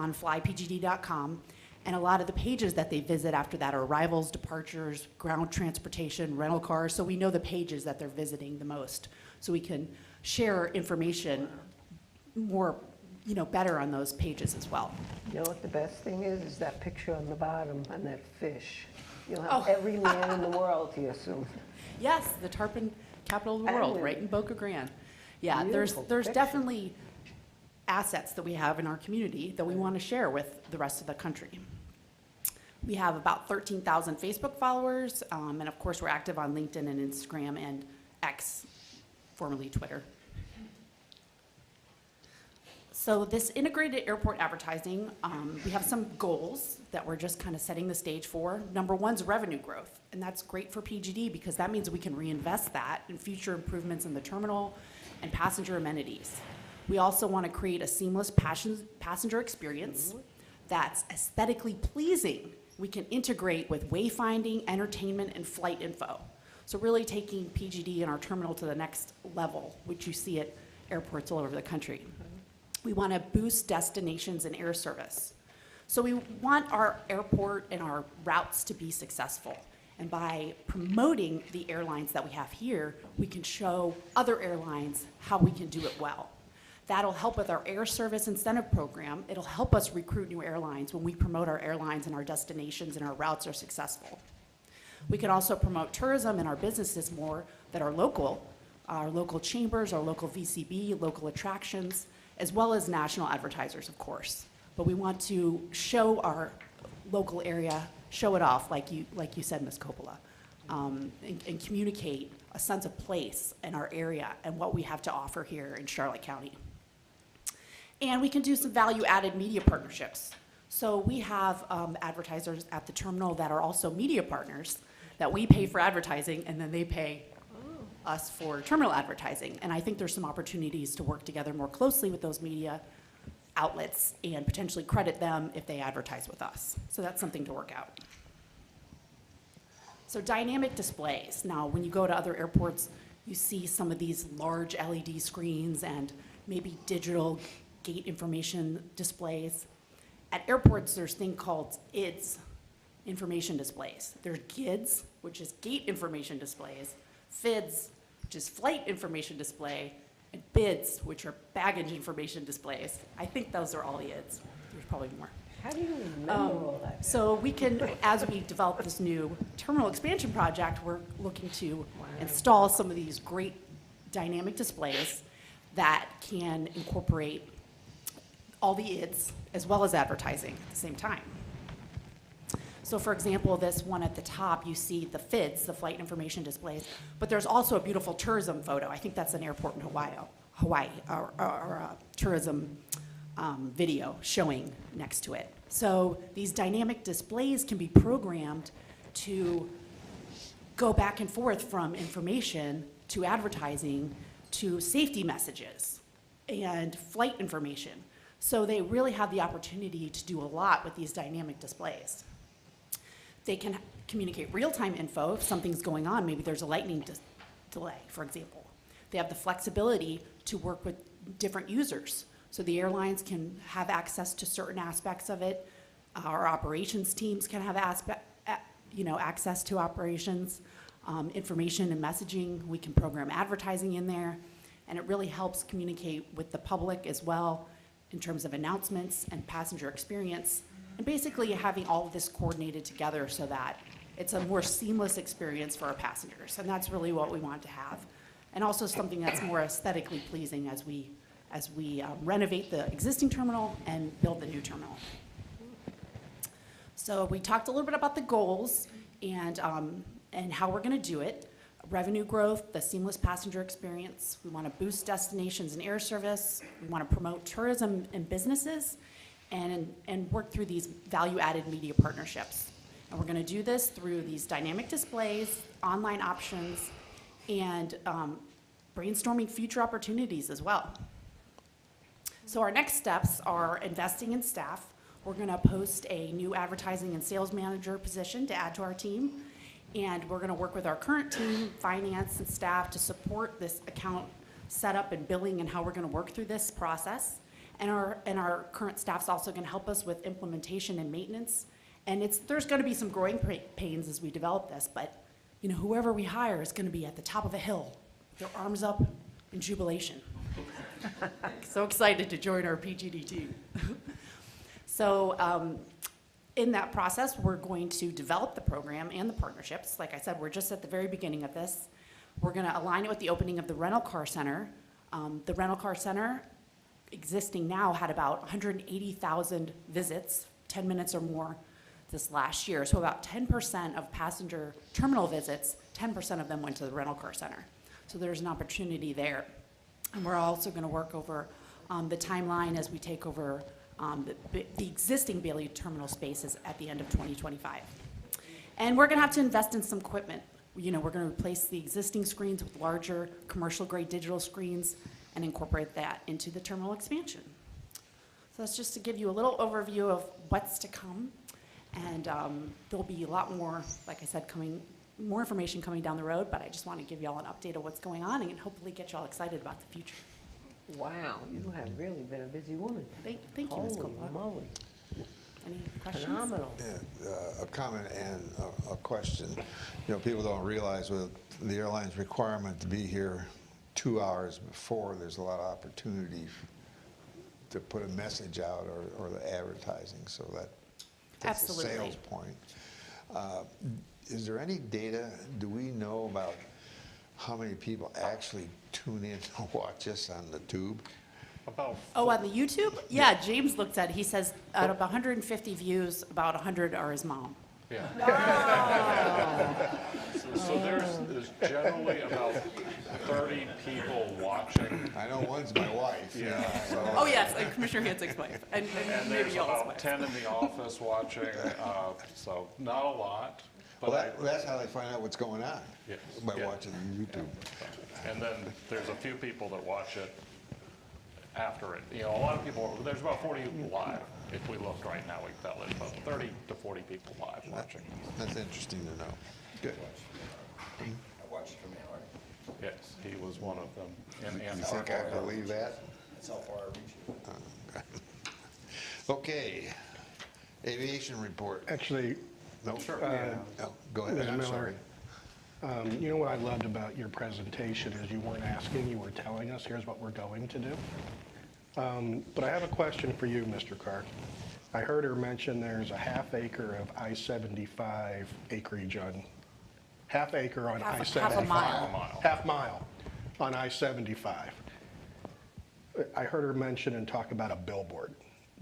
on flypgd.com. And a lot of the pages that they visit after that are arrivals, departures, ground transportation, rental cars. So we know the pages that they're visiting the most. So we can share information more, better on those pages as well. You know what the best thing is that picture on the bottom on that fish. You'll have every man in the world here soon. Yes, the tarpon capital of the world, right in Boca Grande. Yeah, Beautiful there's picture. definitely assets that we have in our community that we want to share with the rest of the country. We have about 13,000 Facebook followers, and of course we're active on LinkedIn and Instagram and X, formerly Twitter. So this integrated airport advertising, we have some goals that we're just kind of setting the stage for. Number one's revenue growth, and that's great for PGD because that means we can reinvest that in future improvements in the terminal and passenger amenities. We also want to create a seamless passenger experience that's aesthetically pleasing. We can integrate with wayfinding, entertainment, and flight info. So really taking PGD and our terminal to the next level, which you see at airports all over the country. We want to boost destinations and air service. So we want our airport and our routes to be successful. And by promoting the airlines that we have here, we can show other airlines how we can do it well. That'll help with our air service incentive program. It'll help us recruit new airlines when we promote our airlines and our destinations and our routes are successful. We can also promote tourism and our businesses more that are local, our local chambers, our local VCB, local attractions, as well as national advertisers, of course. But we want to show our local area, show it off, like you said, Ms. Coppola, and communicate a sense of place in our area and what we have to offer here in Charlotte County. And we can do some value-added media partnerships. So we have advertisers at the terminal that are also media partners that we pay for advertising, and then they pay us for terminal advertising. And I think there's some opportunities to work together more closely with those media outlets and potentially credit them if they advertise with us. So that's something to work out. So dynamic displays. Now, when you go to other airports, you see some of these large LED screens and maybe digital gate information displays. At airports, there's a thing called IDS, information displays. There's GIDS, which is gate information displays, FIDS, which is flight information display, and BIDS, which are baggage information displays. I think those are all the IDS. There's probably more. How do you remember all that? So we can, as we develop this new terminal expansion project, we're looking to install some of these great dynamic displays that can incorporate all the IDS as well as advertising at the same time. So for example, this one at the top, you see the FIDS, the flight information displays, but there's also a beautiful tourism photo. I think that's an airport in Hawaii, or a tourism video showing next to it. So these dynamic displays can be programmed to go back and forth from information to advertising to safety messages and flight information. So they really have the opportunity to do a lot with these dynamic displays. They can communicate real-time info if something's going on. Maybe there's a lightning delay, for example. They have the flexibility to work with different users. So the airlines can have access to certain aspects of it. Our operations teams can have access to operations, information and messaging. We can program advertising in there. And it really helps communicate with the public as well in terms of announcements and passenger experience. And basically having all of this coordinated together so that it's a more seamless experience for our passengers. And that's really what we want to have. And also something that's more aesthetically pleasing as we renovate the existing terminal and build the new terminal. So we talked a little bit about the goals and how we're going to do it. Revenue growth, the seamless passenger experience. We want to boost destinations and air service. We want to promote tourism and businesses and work through these value-added media partnerships. And we're going to do this through these dynamic displays, online options, and brainstorming future opportunities as well. So our next steps are investing in staff. We're going to post a new advertising and sales manager position to add to our team. And we're going to work with our current team, finance and staff, to support this account setup and billing and how we're going to work through this process. And our current staff's also gonna help us with implementation and maintenance. And there's gonna be some growing pains as we develop this, but, you know, whoever we hire is gonna be at the top of a hill, their arms up in jubilation. So excited to join our PGD team. So in that process, we're going to develop the program and the partnerships. Like I said, we're just at the very beginning of this. We're gonna align it with the opening of the rental car center. The rental car center, existing now, had about 180,000 visits, 10 minutes or more this last year. So about 10% of passenger terminal visits, 10% of them went to the rental car center. So there's an opportunity there. And we're also going to work over the timeline as we take over the existing Bailey terminal spaces at the end of 2025. And we're going to have to invest in some equipment. You know, we're going to replace the existing screens with larger commercial-grade digital screens and incorporate that into the terminal expansion. So that's just to give you a little overview of what's to come. And there'll be a lot more, like I said, more information coming down the road, but I just want to give you all an update of what's going on and hopefully get you all excited about the future. Wow, you have really been a busy woman. Thank you, Ms. Holy Coppola. moly, Any questions? phenomenal. Yeah, a comment and a question. You know, people don't realize with the airline's requirement to be here 2 hours before, there's a lot of opportunity to put a message out or the advertising, so that's Absolutely. a sales point. Is there any data, do we know about how many people actually tune in to watch us on the tube? Oh, on the YouTube? Yeah, James looked at it. He says out of 150 views, about 100 are his mom. Yeah. So there's generally about 30 people watching. I know one's my wife. Yeah. So- Oh, yes, and Commissioner Hansick's wife, and And maybe there's y'all's about wife. 10 in the office watching, so not a lot. Well, But that's how they find out what's going on, Yes, by yeah. watching YouTube. and then there's a few people that watch it after it. You know, a lot of people, there's about 40 live. If we looked right now, we felt it, about 30 to 40 people live watching. That's interesting to know. Good. I watched from Howard. Yes, he was one of them. And You think I believe that? That's how far I reach. Okay. Aviation report. Actually, No? Sure. No, go ahead, Ms. I'm Miller, sorry. you know what I loved about your presentation is you weren't asking, you were telling us, here's what we're going to do. But I have a question for you, Mr. Carr. I heard her mention there's a half acre of I-75 acreage on, half acre on Half a I-75. mile. Half mile on I-75. I heard her mention and talk about a billboard.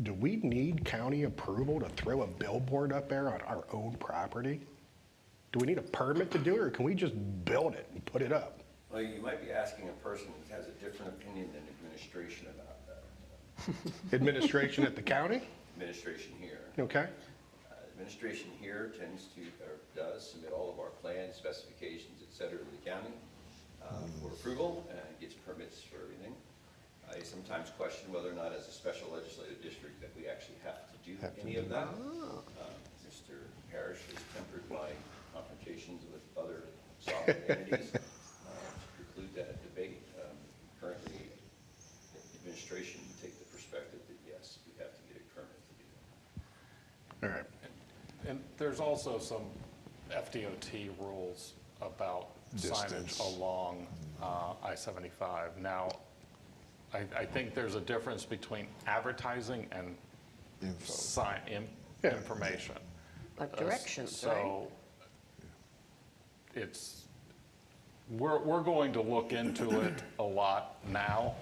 Do we need county approval to throw a billboard up there on our own property? Do we need a permit to do it, or can we just build it and put it up? Well, you might be asking a person that has a different opinion than administration about that. Administration at the county? Administration here. Okay. Administration here tends to, or does submit all of our plans, specifications, et cetera, to the county for approval, and gets permits for everything. I sometimes question whether or not as a special legislative district that we actually have to do any of that. Mr. Parrish has tempered my confrontations with other sovereign entities to preclude that debate. Currently, administration would take the perspective that yes, we have to get a permit to do that. All right. And there's also some FDOT rules about Distance. signage along I-75. Now, I think there's a difference between advertising and Info. Yeah. information. Like directions, right? So we're going to look into it a lot now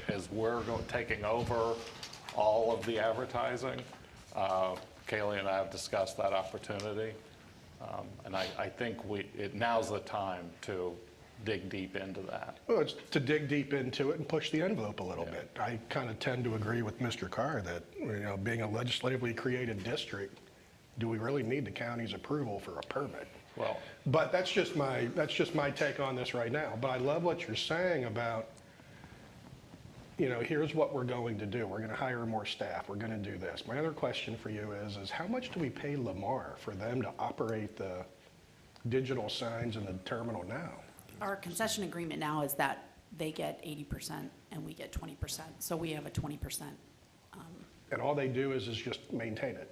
as we're taking over all of the advertising. Kaylee and I have discussed that opportunity. And I think now's the time to dig deep into that. Well, it's to dig deep into it and push the envelope a little bit. I kind of tend to agree with Mr. Carr that, you know, being a legislatively created district, do we really need the county's approval for a permit? Well, But that's just my take on this right now. But I love what you're saying about, you know, here's what we're going to do. We're going to hire more staff. We're going to do this. My other question for you is how much do we pay Lamar for them to operate the digital signs in the terminal now? Our concession agreement now is that they get 80% and we get 20%. So we have a 20%. And all they do is just maintain it.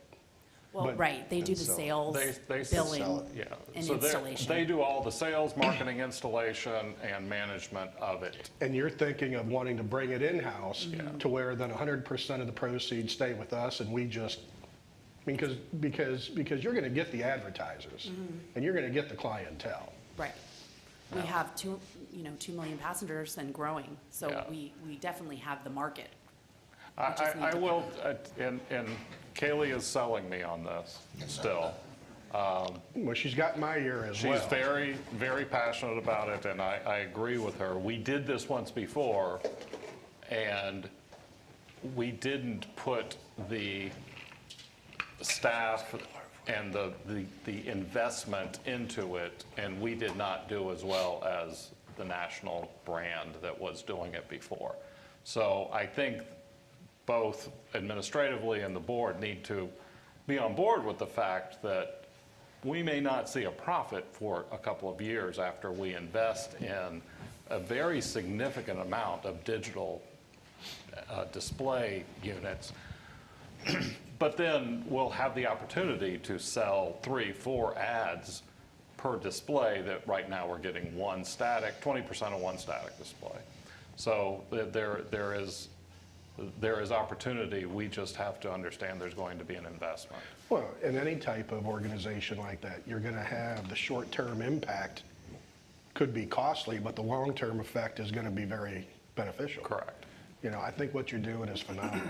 Well, But- right, they do the sell it. sales, They billing, sell it. Yeah. and So installation. they do all the sales, marketing, installation, and management of it. And you're thinking of wanting to bring it in-house to where then 100% of the proceeds stay with us and we just, because you're going to get the advertisers and you're going to get the clientele. Right. We have 2 million passengers and growing, so Yeah. we definitely have the market. We just need I to- will, and Kaylee is selling me on this still. Well, she's got my ear as well. She's very, very passionate about it, and I agree with her. We did this once before, and we didn't put the staff and the investment into it, and we did not do as well as the national brand that was doing it before. So I think both administratively and the board need to be on board with the fact that we may not see a profit for a couple of years after we invest in a very significant amount of digital display units. But then we'll have the opportunity to sell 3, 4 ads per display that right now we're getting one static, 20% of one static display. So there is opportunity. We just have to understand there's going to be an investment. Well, in any type of organization like that, you're going to have the short-term impact could be costly, but the long-term effect is going to be very beneficial. Correct. You know, I think what you're doing is phenomenal,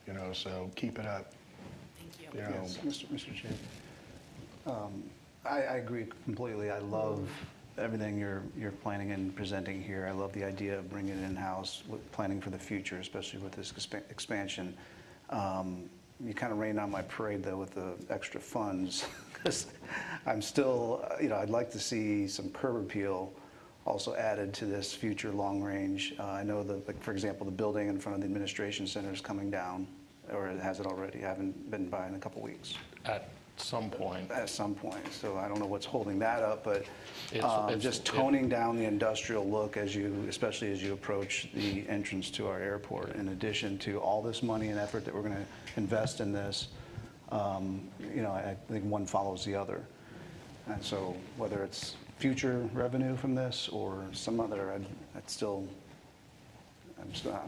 you know, so keep it up. Thank you. You know, Yes, Mr. Chair. I agree completely. I love everything you're planning and presenting here. I love the idea of bringing it in-house, planning for the future, especially with this expansion. You kind of rained on my parade, though, with the extra funds, because I'm still, I'd like to see some curb appeal also added to this future long range. I know like, for example, the building in front of the administration center is coming down, or has it already? I haven't been by in a couple weeks. At some point. At some point, so I don't know what's holding that up, but It's- just toning down the industrial look especially as you approach the entrance to our airport, in addition to all this money and effort that we're going to invest in this, I think one follows the other. And so whether it's future revenue from this or some other, I'm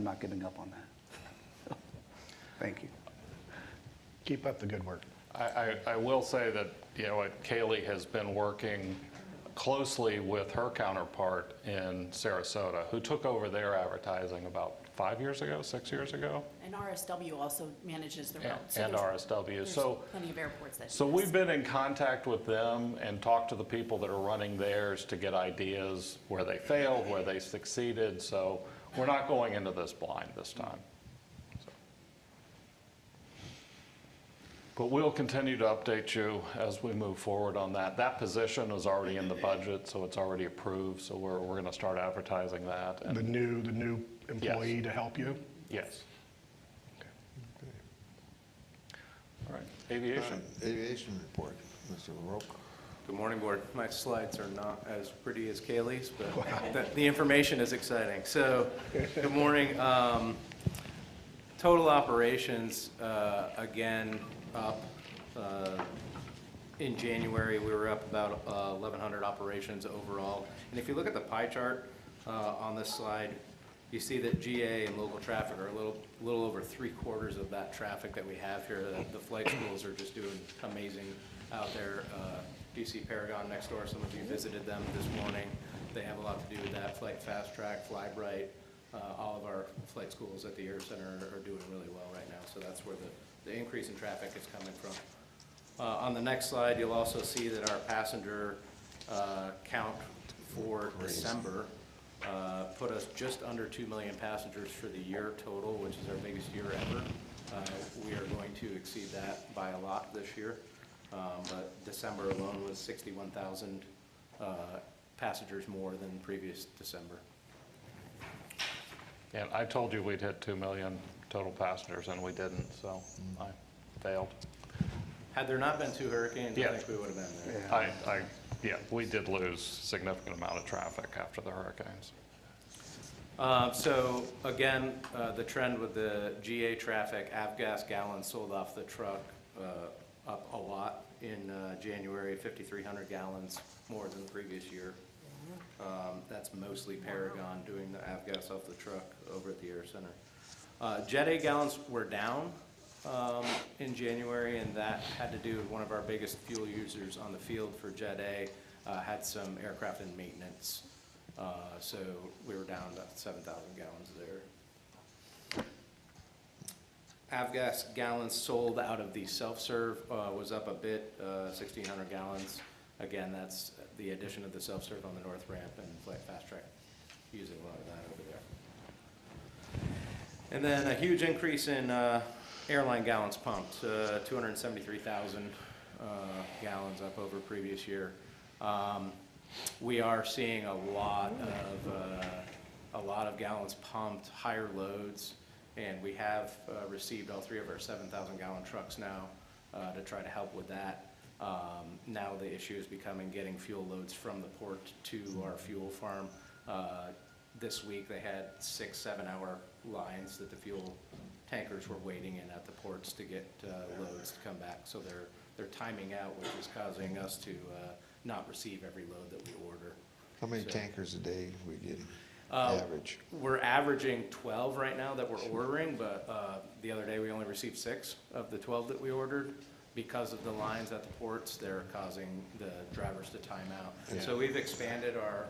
not giving up on that. Thank you. keep up the good work. I will say that, Kaylee has been working closely with her counterpart in Sarasota, who took over their advertising about 5 years ago, 6 years ago, And RSW also manages the route. and RSW. There's So plenty of airports that do So this. we've been in contact with them and talked to the people that are running theirs to get ideas where they failed, where they succeeded. So we're not going into this blind this time. So. But we'll continue to update you as we move forward on that. That position is already in the budget, so it's already approved. So we're going to start advertising that. The new employee to help you? Yes. All right, aviation. Aviation report, Mr. LaRoque. Good morning, Board. My slides are not as pretty as Kaylee's, but the information is exciting. So, good morning. Total operations, again, up. In January, we were up about 1,100 operations overall. And if you look at the pie chart on this slide, you see that GA and local traffic are a little over 3/4 of that traffic that we have here. The flight schools are just doing amazing out there. You see Paragon next door. Some of you visited them this morning. They have a lot to do with that. Flight Fast Track, Flybright, all of our flight schools at the Air Center are doing really well right now. So that's where the increase in traffic is coming from. On the next slide, you'll also see that our passenger count for December put us just under 2 million passengers for the year total, which is our biggest year ever. We are going to exceed that by a lot this year. But December alone was 61,000 passengers more than previous December. And I told you we'd hit 2 million total passengers, and we didn't, so I failed. Had there not been 2 hurricanes, Yeah. I think we would have been there. Yeah, we did lose significant amount of traffic after the hurricanes. So again, the trend with the GA traffic, avgas gallons sold off the truck up a lot in January, 5,300 gallons more than the previous year. That's mostly Paragon doing the avgas off the truck over at the Air Center. Jet A gallons were down in January, and that had to do with one of our biggest fuel users on the field for Jet A had some aircraft in maintenance. So we were down about 7,000 gallons there. Avgas gallons sold out of the self-serve was up a bit, 1,600 gallons. Again, that's the addition of the self-serve on the north ramp and flight fast track, using a lot of that over there. And then a huge increase in airline gallons pumped, 273,000 gallons up over previous year. We are seeing a lot of gallons pumped, higher loads, and we have received all 3 of our 7,000 gallon trucks now to try to help with that. Now the issue is becoming getting fuel loads from the port to our fuel farm. This week they had 6-7 hour lines that the fuel tankers were waiting in at the ports to get loads to come back. So they're timing out, which is causing us to not receive every load that we order. How many So- tankers a day we get average? We're averaging 12 right now that we're ordering, but the other day we only received 6 of the 12 that we ordered. Because of the lines at the ports, they're causing the drivers to time out. Yeah. So we've expanded our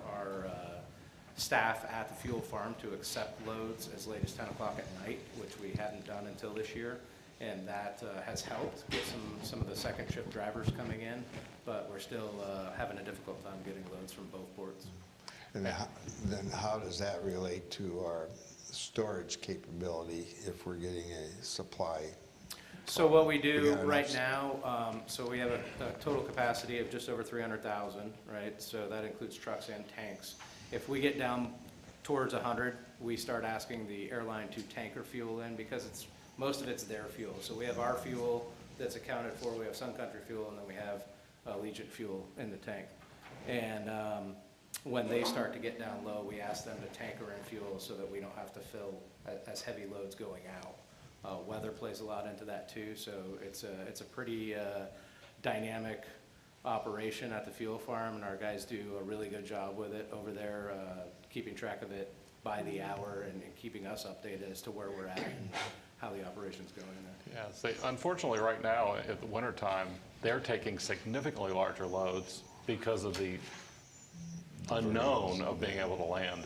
staff at the fuel farm to accept loads as late as 10 o'clock at night, which we hadn't done until this year. And that has helped get some of the second shift drivers coming in, but we're still having a difficult time getting loads from both ports. And then how does that relate to our storage capability if we're getting a supply? So what we do got right enough- now, so we have a total capacity of just over 300,000, right? So that includes trucks and tanks. If we get down towards 100, we start asking the airline to tanker fuel in because most of it's their fuel. So we have our fuel that's accounted for, we have Sun Country fuel, and then we have Allegiant fuel in the tank. And when they start to get down low, we ask them to tanker in fuel so that we don't have to fill as heavy loads going out. Weather plays a lot into that too, so it's a pretty dynamic operation at the fuel farm, and our guys do a really good job with it over there, keeping track of it by the hour and keeping us updated as to where we're at and how the operation's going there. Yeah, see, unfortunately, right now, at the wintertime, they're taking significantly larger loads because of the unknown of being able to land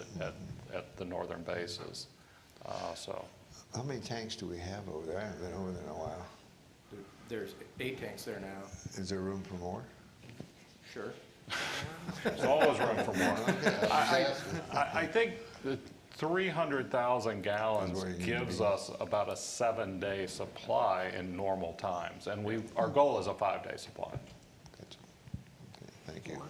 at the northern bases. So, How many tanks do we have over there? I haven't been over there in a while. There's 8 tanks there now. Is there room for more? Sure. there's always room for more. I think the 300,000 gallons That's where you need to gives be. us about a 7-day supply in normal times, and our goal is a 5-day supply. Gotcha. Okay, thank you.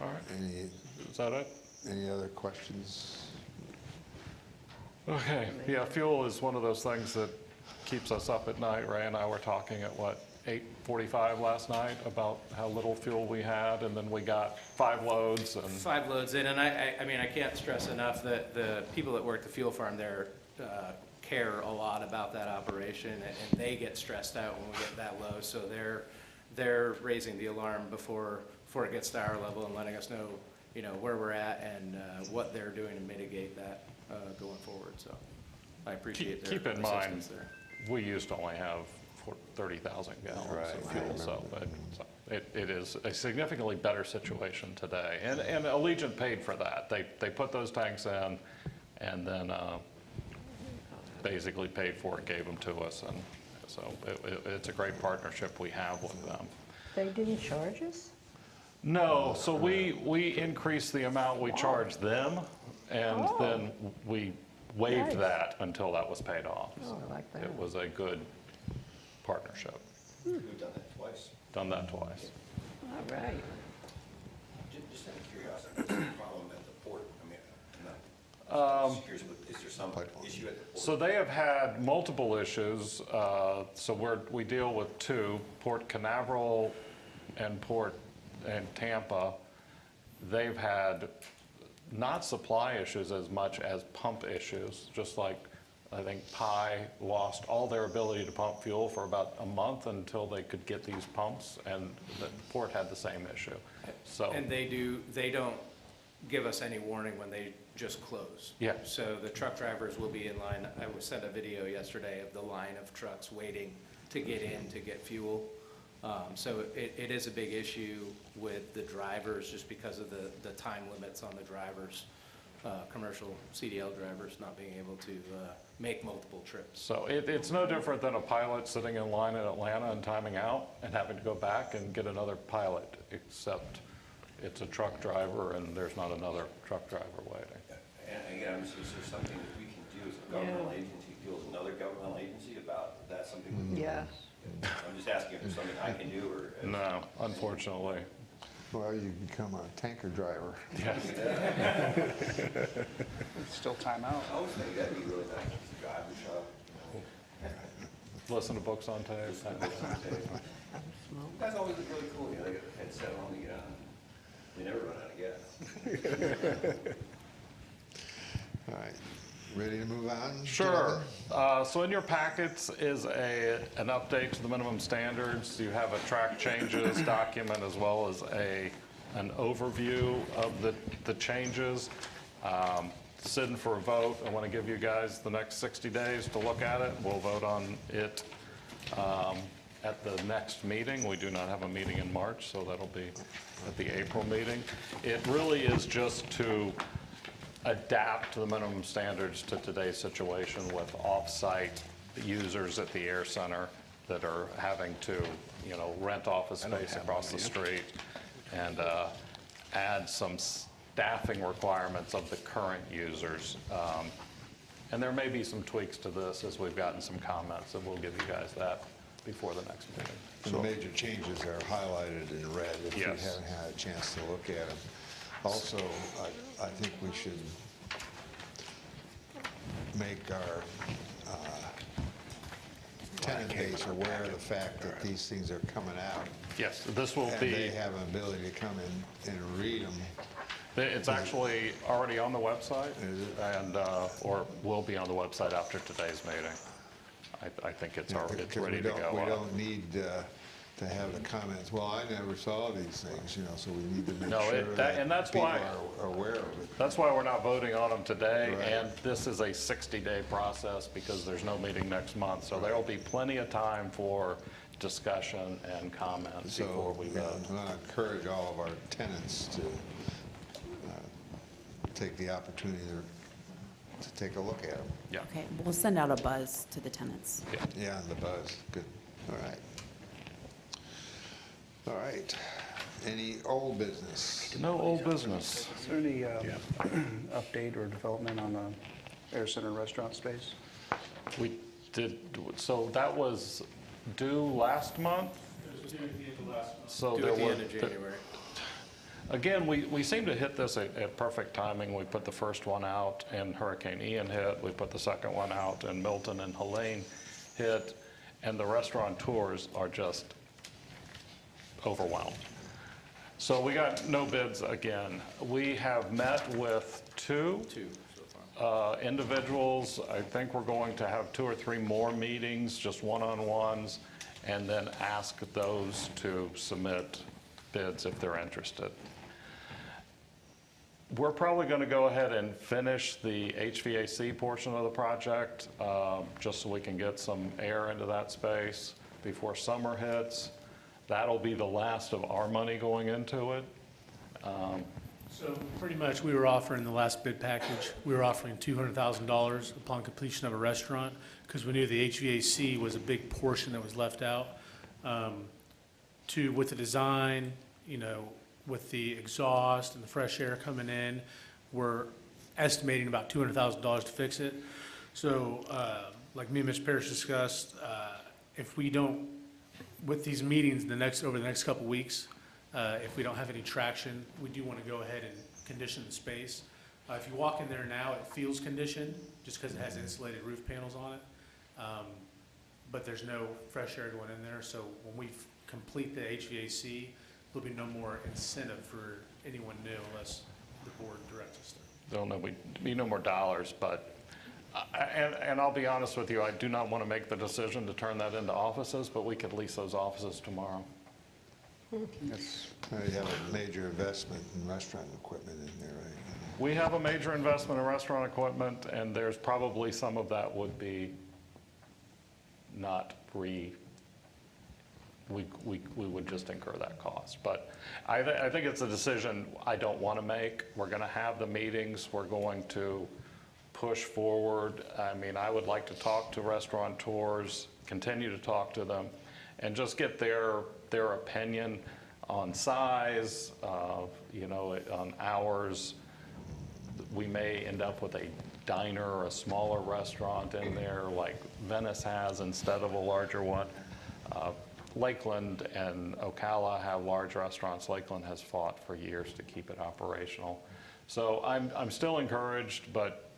All right, Any, is that it? any other questions? Okay, yeah, fuel is one of those things that keeps us up at night. Ray and I were talking at, 8:45 last night about how little fuel we had, and then we got 5 loads and 5 loads in, and I mean, I can't stress enough that the people that work the fuel farm there care a lot about that operation, and they get stressed out when we get that low, so they're raising the alarm before it gets to our level and letting us know, where we're at and what they're doing to mitigate that going forward, so I appreciate their keep in mind, assistance there. we used to only have 30,000 gallons Right, of I fuel, remember so it is a significantly better situation today. And Allegiant paid for that. They put those tanks in and then basically paid for it, gave them to us. And so it's a great partnership we have with them. They didn't charge us? No, so we increased the amount we charged them, and then we waived Nice. that until that was paid off. Oh, I like that. It was a good partnership. We've done that twice. Done that twice. All right. Just out of curiosity, what's the problem at the port? I mean, I'm not just curious, but is there some issue at the port? So they have had multiple issues. So we deal with 2, Port Canaveral and Tampa. They've had not supply issues as much as pump issues, just like I think Pi lost all their ability to pump fuel for about a month until they could get these pumps, and the port had the same issue. So, And they don't give us any warning when they just close. Yeah. So the truck drivers will be in line. I was sent a video yesterday of the line of trucks waiting to get in to get fuel. So it is a big issue with the drivers just because of the time limits on the drivers, commercial CDL drivers not being able to make multiple trips. so it's no different than a pilot sitting in line in Atlanta and timing out and having to go back and get another pilot, except it's a truck driver and there's not another truck driver waiting. And again, is there something that we can do as a governmental agency, deal with another governmental agency about that, something we can? Yeah. I'm just asking if there's something I can do, or. No, unfortunately. Well, you become a tanker driver. Still time out. I always think that'd be really nice, to drive the truck, Listen to books on tape. You guys always look really cool, you know, they got a headset on, you get on. They never run out of gas. All right, ready to move on? Sure. So in your packets is an update to the minimum standards. You have a track changes document as well as an overview of the changes. Sitting for a vote. I want to give you guys the next 60 days to look at it. We'll vote on it at the next meeting. We do not have a meeting in March, so that'll be at the April meeting. It really is just to adapt to the minimum standards to today's situation with off-site users at the air center that are having to, rent office space across the street and add some staffing requirements of the current users. And there may be some tweaks to this as we've gotten some comments, and we'll give you guys that before the next meeting. And the major changes are highlighted in red if you Yes. haven't had a chance to look at them. Also, I think we should make our tenant base aware of the fact that these things are coming out. Yes, this will And be, they have an ability to come in and read them. it's actually already on the website Is it? and, or will be on the website after today's meeting. I think it's already, it's Because ready to go We up. don't need to have the comments, well, I never saw these things, so we need to make No, sure and that's that people why- are aware of it. That's why we're not voting on them today, Right. and this is a 60-day process because there's no meeting next month. So there'll be plenty of time for discussion and comments before So, we vote. I'm going to encourage all of our tenants to take the opportunity to take a look at them. Yeah. Okay, we'll send out a buzz to the tenants. Yeah, and the buzz, good, all right. All right, any old business? No old business. Is there any update or development on the Air Center restaurant space? We did, so that was due last month? So Due there at the were, end of January. again, we seem to hit this at perfect timing. We put the first one out and Hurricane Ian hit. We put the second one out and Milton and Helene hit. And the restaurateurs are just overwhelmed. So we got no bids again. We have met with two Two so far. individuals. I think we're going to have 2 or 3 more meetings, just one-on-ones, and then ask those to submit bids if they're interested. We're probably going to go ahead and finish the HVAC portion of the project, just so we can get some air into that space before summer hits. That'll be the last of our money going into it. So pretty much, we were offering the last bid package, we were offering $200,000 upon completion of a restaurant, because we knew the HVAC was a big portion that was left out. With the design, with the exhaust and the fresh air coming in, we're estimating about $200,000 to fix it. So, like me and Mr. Parrish discussed, if we don't, with these meetings over the next couple weeks, if we don't have any traction, we do want to go ahead and condition the space. If you walk in there now, it feels conditioned, just because it has insulated roof panels on it. But there's no fresh air going in there, so when we complete the HVAC, there'll be no more incentive for anyone new unless the board directs us to. There'll be no more dollars, but, and I'll be honest with you, I do not want to make the decision to turn that into offices, but we could lease those offices tomorrow. That's, You have a major investment in restaurant equipment in there, right? We have a major investment in restaurant equipment, and there's probably some of that would be not we would just incur that cost. But I think it's a decision I don't want to make. We're going to have the meetings. We're going to push forward. I mean, I would like to talk to restaurateurs, continue to talk to them, and just get their opinion on size, on hours. We may end up with a diner or a smaller restaurant in there like Venice has instead of a larger one. Lakeland and Ocala have large restaurants. Lakeland has fought for years to keep it operational. So I'm still encouraged, but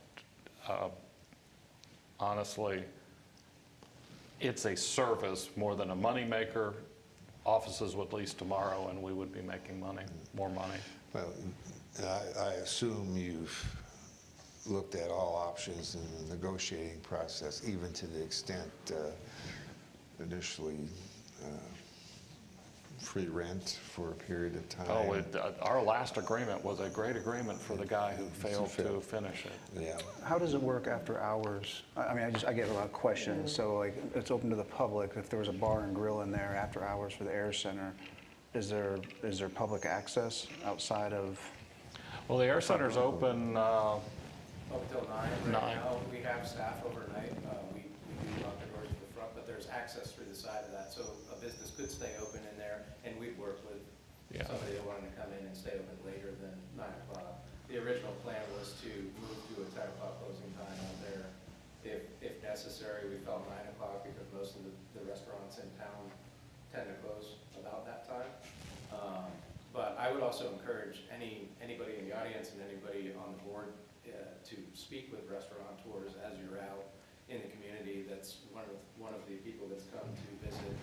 honestly, it's a service more than a moneymaker. Offices would lease tomorrow and we would be making more money. Well, I assume you've looked at all options in the negotiating process, even to the extent initially free rent for a period of time. Oh, our last agreement was a great agreement for the guy who failed to finish it. Yeah. how does it work after hours? I mean, I get a lot of questions, so like, it's open to the public. If there was a bar and grill in there after hours for the Air Center, is there public access outside of? Well, the Air Center's open, Up until 9 right 9. now. We have staff overnight. We do lock the doors to the front, but there's access through the side of that. So a business could stay open in there, and we'd work with Yeah. somebody that wanted to come in and stay open later than 9 o'clock. The original plan was to move to a 10 o'clock closing time out there. If necessary, we felt 9 o'clock because most of the restaurants in town tend to close about that time. But I would also encourage anybody in the audience and anybody on the board to speak with restaurateurs as you're out in the community. That's one of the people that's come to visit.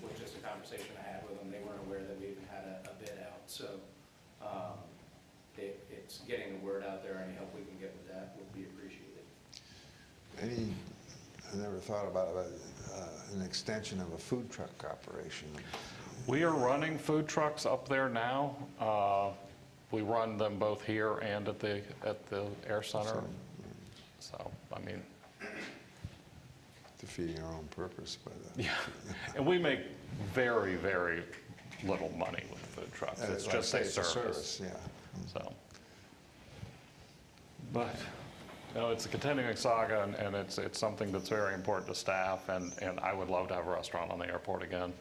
With just a conversation I had with them, they weren't aware that we even had a bid out. So it's getting the word out there. Any help we can get with that would be appreciated. I never thought about an extension of a food truck operation. We are running food trucks up there now. We run them both here and at the Air Center. So, I mean, Defeating our own purpose by that. yeah. And we make very, very little money with food trucks. It's Like I just say, a it's service. Yeah. So, but, no, it's a continuing saga, and it's something that's very important to staff, and I would love to have a restaurant on the airport again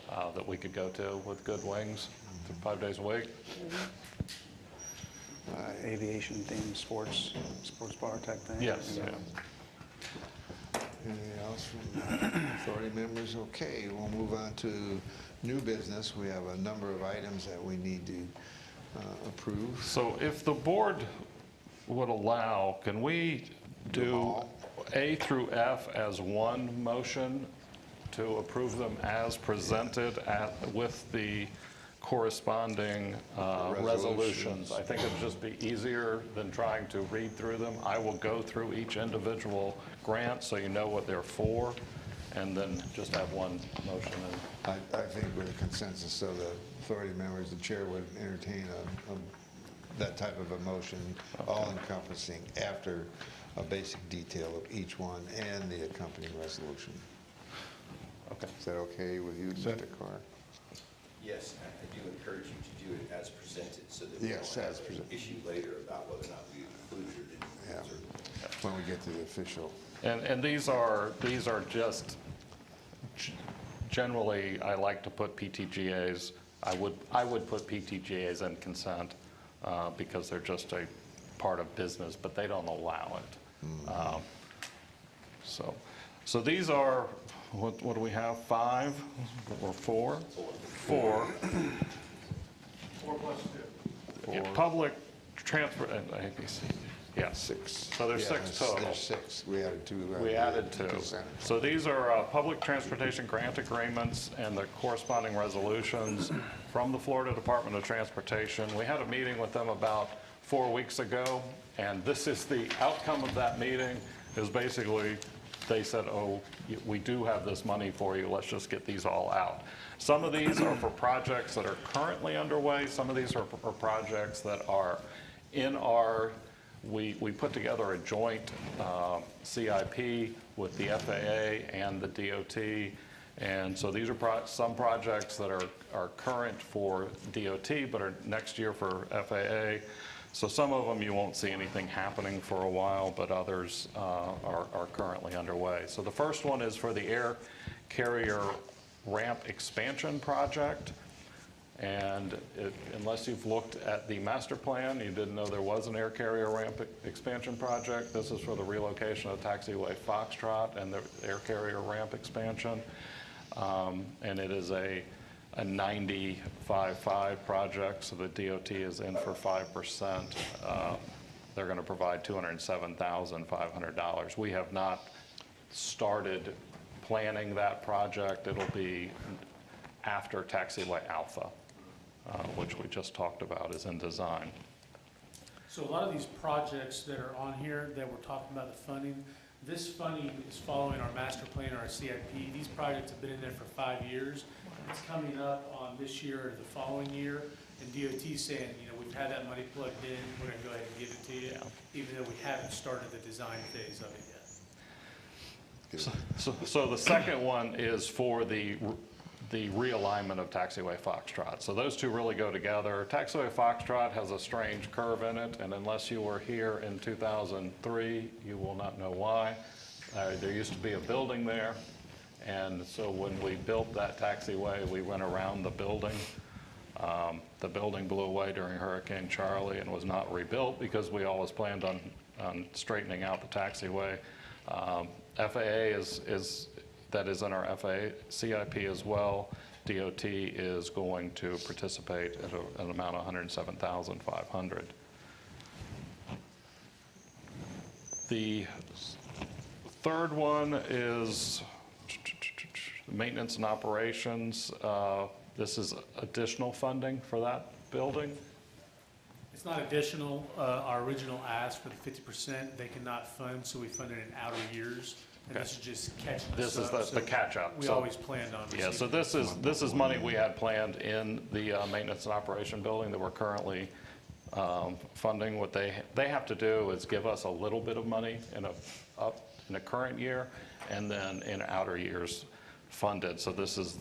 that we could go to with good wings 5 days a week. Aviation themed sports bar type thing? Yes, Yeah. yeah. Anything else from authority members? Okay, we'll move on to new business. We have a number of items that we need to approve. So if the board would allow, can we do A through F as one motion to approve them as presented with the corresponding resolutions? I think it'd just be easier than trying to read through them. I will go through each individual grant so you know what they're for, and then just have one motion. I think with a consensus of the authority members, the chair would entertain that type of a motion, all encompassing after a basic detail of each one and the accompanying resolution. Okay. Is that okay with you, Mr. Carr? Yes, I do encourage you to do it as presented so that we don't Yes, have as an presented. issue later about whether or not we included it in Yeah. the certain. When we get to the official. And these are just, generally, I like to put PTGAs, I would put PTGAs in consent because they're just a part of business, but they don't allow it. So these are, what do we have, 5 or 4? 4. 4 plus 2. Public transport, ABC. Yes. 6. So there's 6 total. There's 6. We added 2. We added 2. centers. So these are public transportation grant agreements and the corresponding resolutions from the Florida Department of Transportation. We had a meeting with them about 4 weeks ago, and this is the outcome of that meeting, is basically they said, oh, we do have this money for you, let's just get these all out. Some of these are for projects that are currently underway. Some of these are for projects that are in our, we put together a joint CIP with the FAA and the DOT. And so these are some projects that are current for DOT, but are next year for FAA. So some of them you won't see anything happening for a while, but others are currently underway. So the first one is for the air carrier ramp expansion project. And unless you've looked at the master plan, you didn't know there was an air carrier ramp expansion project. This is for the relocation of taxiway Foxtrot and the air carrier ramp expansion. And it is a 95-5 project, so the DOT is in for 5%. They're going to provide $207,500. We have not started planning that project. It'll be after taxiway Alpha, which we just talked about, is in design. So a lot of these projects that are on here that we're talking about the funding, this funding is following our master plan, our CIP. These projects have been in there for 5 years. It's coming up on this year or the following year, and DOT saying, you know, we've had that money plugged in, we're gonna go ahead and give it to you, even though we haven't started the design phase of it yet. So the second one is for the realignment of taxiway Foxtrot. So those two really go together. Taxiway Foxtrot has a strange curve in it, and unless you were here in 2003, you will not know why. There used to be a building there, and so when we built that taxiway, we went around the building. The building blew away during Hurricane Charlie and was not rebuilt because we always planned on straightening out the taxiway. FAA that is in our FAA CIP as well. DOT is going to participate at an amount of $107,500. The third one is maintenance and operations. This is additional funding for that building. It's not additional. Our original ask for the 50%, they cannot fund, so we funded in outer years. And this is just catching us This is up. the catch-up. We So- always planned on Yeah, so receiving this is money we had planned in the maintenance and operation building that we're currently funding. What they have to do is give us a little bit of money in a current year, and then in outer years funded. So this is,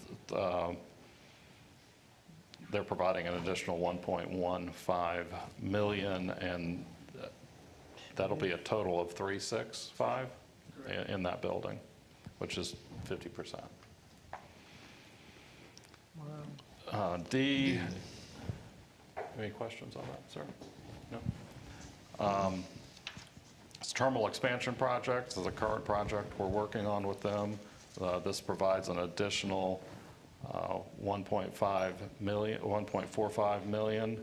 they're providing an additional 1.15 million, and that'll be a total of 365 in that building, which is 50%. D, any questions on that, sir? No? It's terminal expansion project. This is a current project we're working on with them. This provides an additional 1.45 million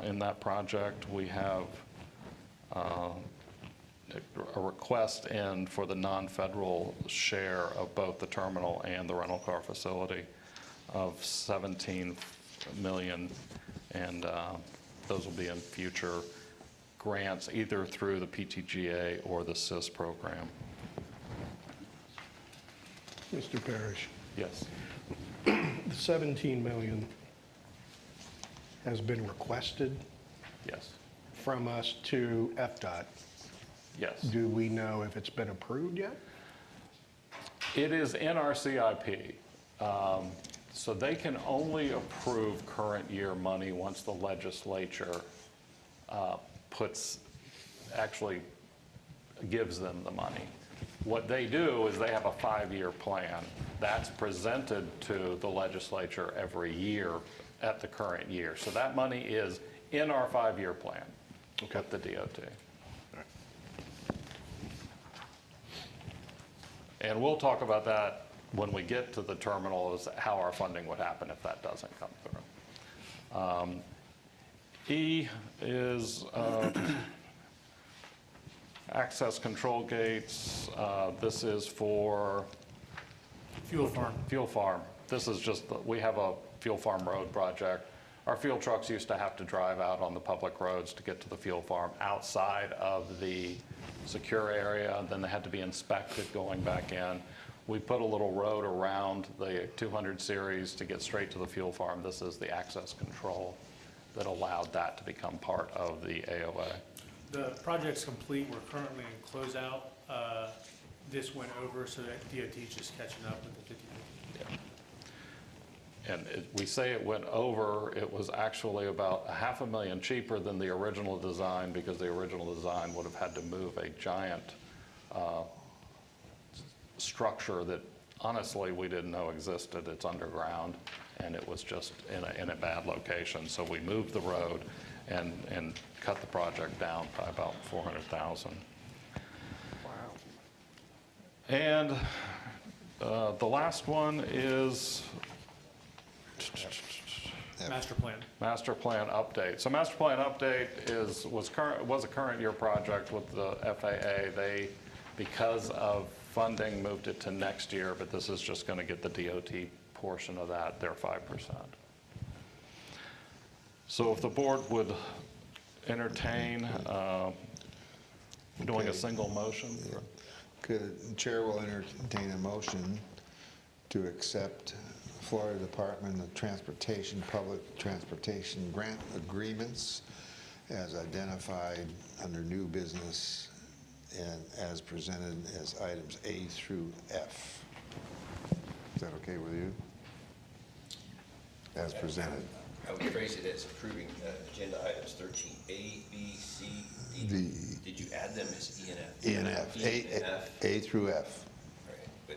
in that project. We have a request in for the non-federal share of both the terminal and the rental car facility of 17 million, and those will be in future grants either through the PTGA or the CIS program. Mr. Parrish, Yes. the 17 million has been requested Yes. from us to FDOT. Yes. Do we know if it's been approved yet? It is in our CIP. So they can only approve current year money once the legislature actually gives them the money. What they do is they have a 5-year plan that's presented to the legislature every year at the current year. So that money is in our 5-year plan with the DOT. And we'll talk about that when we get to the terminal, is how our funding would happen if that doesn't come through. E is Access control gates, this is for Fuel farm. fuel farm. This is just, we have a fuel farm road project. Our fuel trucks used to have to drive out on the public roads to get to the fuel farm outside of the secure area, and then they had to be inspected going back in. We put a little road around the 200 series to get straight to the fuel farm. This is the access control that allowed that to become part of the AOA. The project's complete. We're currently in closeout. This went over, so that DOT's just catching up with the 50/50. Yeah. And we say it went over, it was actually about $500,000 cheaper than the original design, because the original design would have had to move a giant structure that honestly we didn't know existed. It's underground, and it was just in a bad location. So we moved the road and cut the project down by about $400,000. Wow. And the last one is Master plan. master plan update. So master plan update was a current year project with the FAA. They, because of funding, moved it to next year, but this is just going to get the DOT portion of that, their 5%. So if the board would entertain doing Okay. a single motion. The chair will entertain a motion to accept Florida Department of Transportation, Public Transportation Grant Agreements as identified under new business and as presented as items A through F. Is that okay with you? As presented. I would phrase it as approving agenda items 13A, B, C, D. Did you add them as E and F? E and F. E and F. A through F. All right, but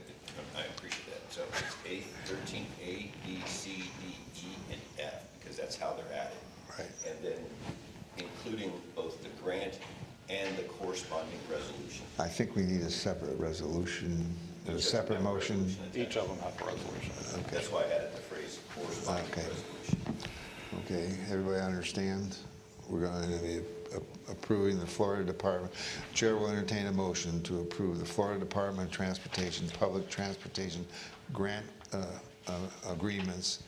I appreciate that. So it's 13A, B, C, D, E, and F, because that's how they're added. Right. And then including both the grant and the corresponding resolution. I think we need a separate resolution, a separate motion. Each of them have a resolution. Okay. That's why I added the phrase corresponding Okay. resolution. Okay, everybody understand? We're going to be approving the Florida Department. Chair will entertain a motion to approve the Florida Department of Transportation, Public Transportation Grant Agreements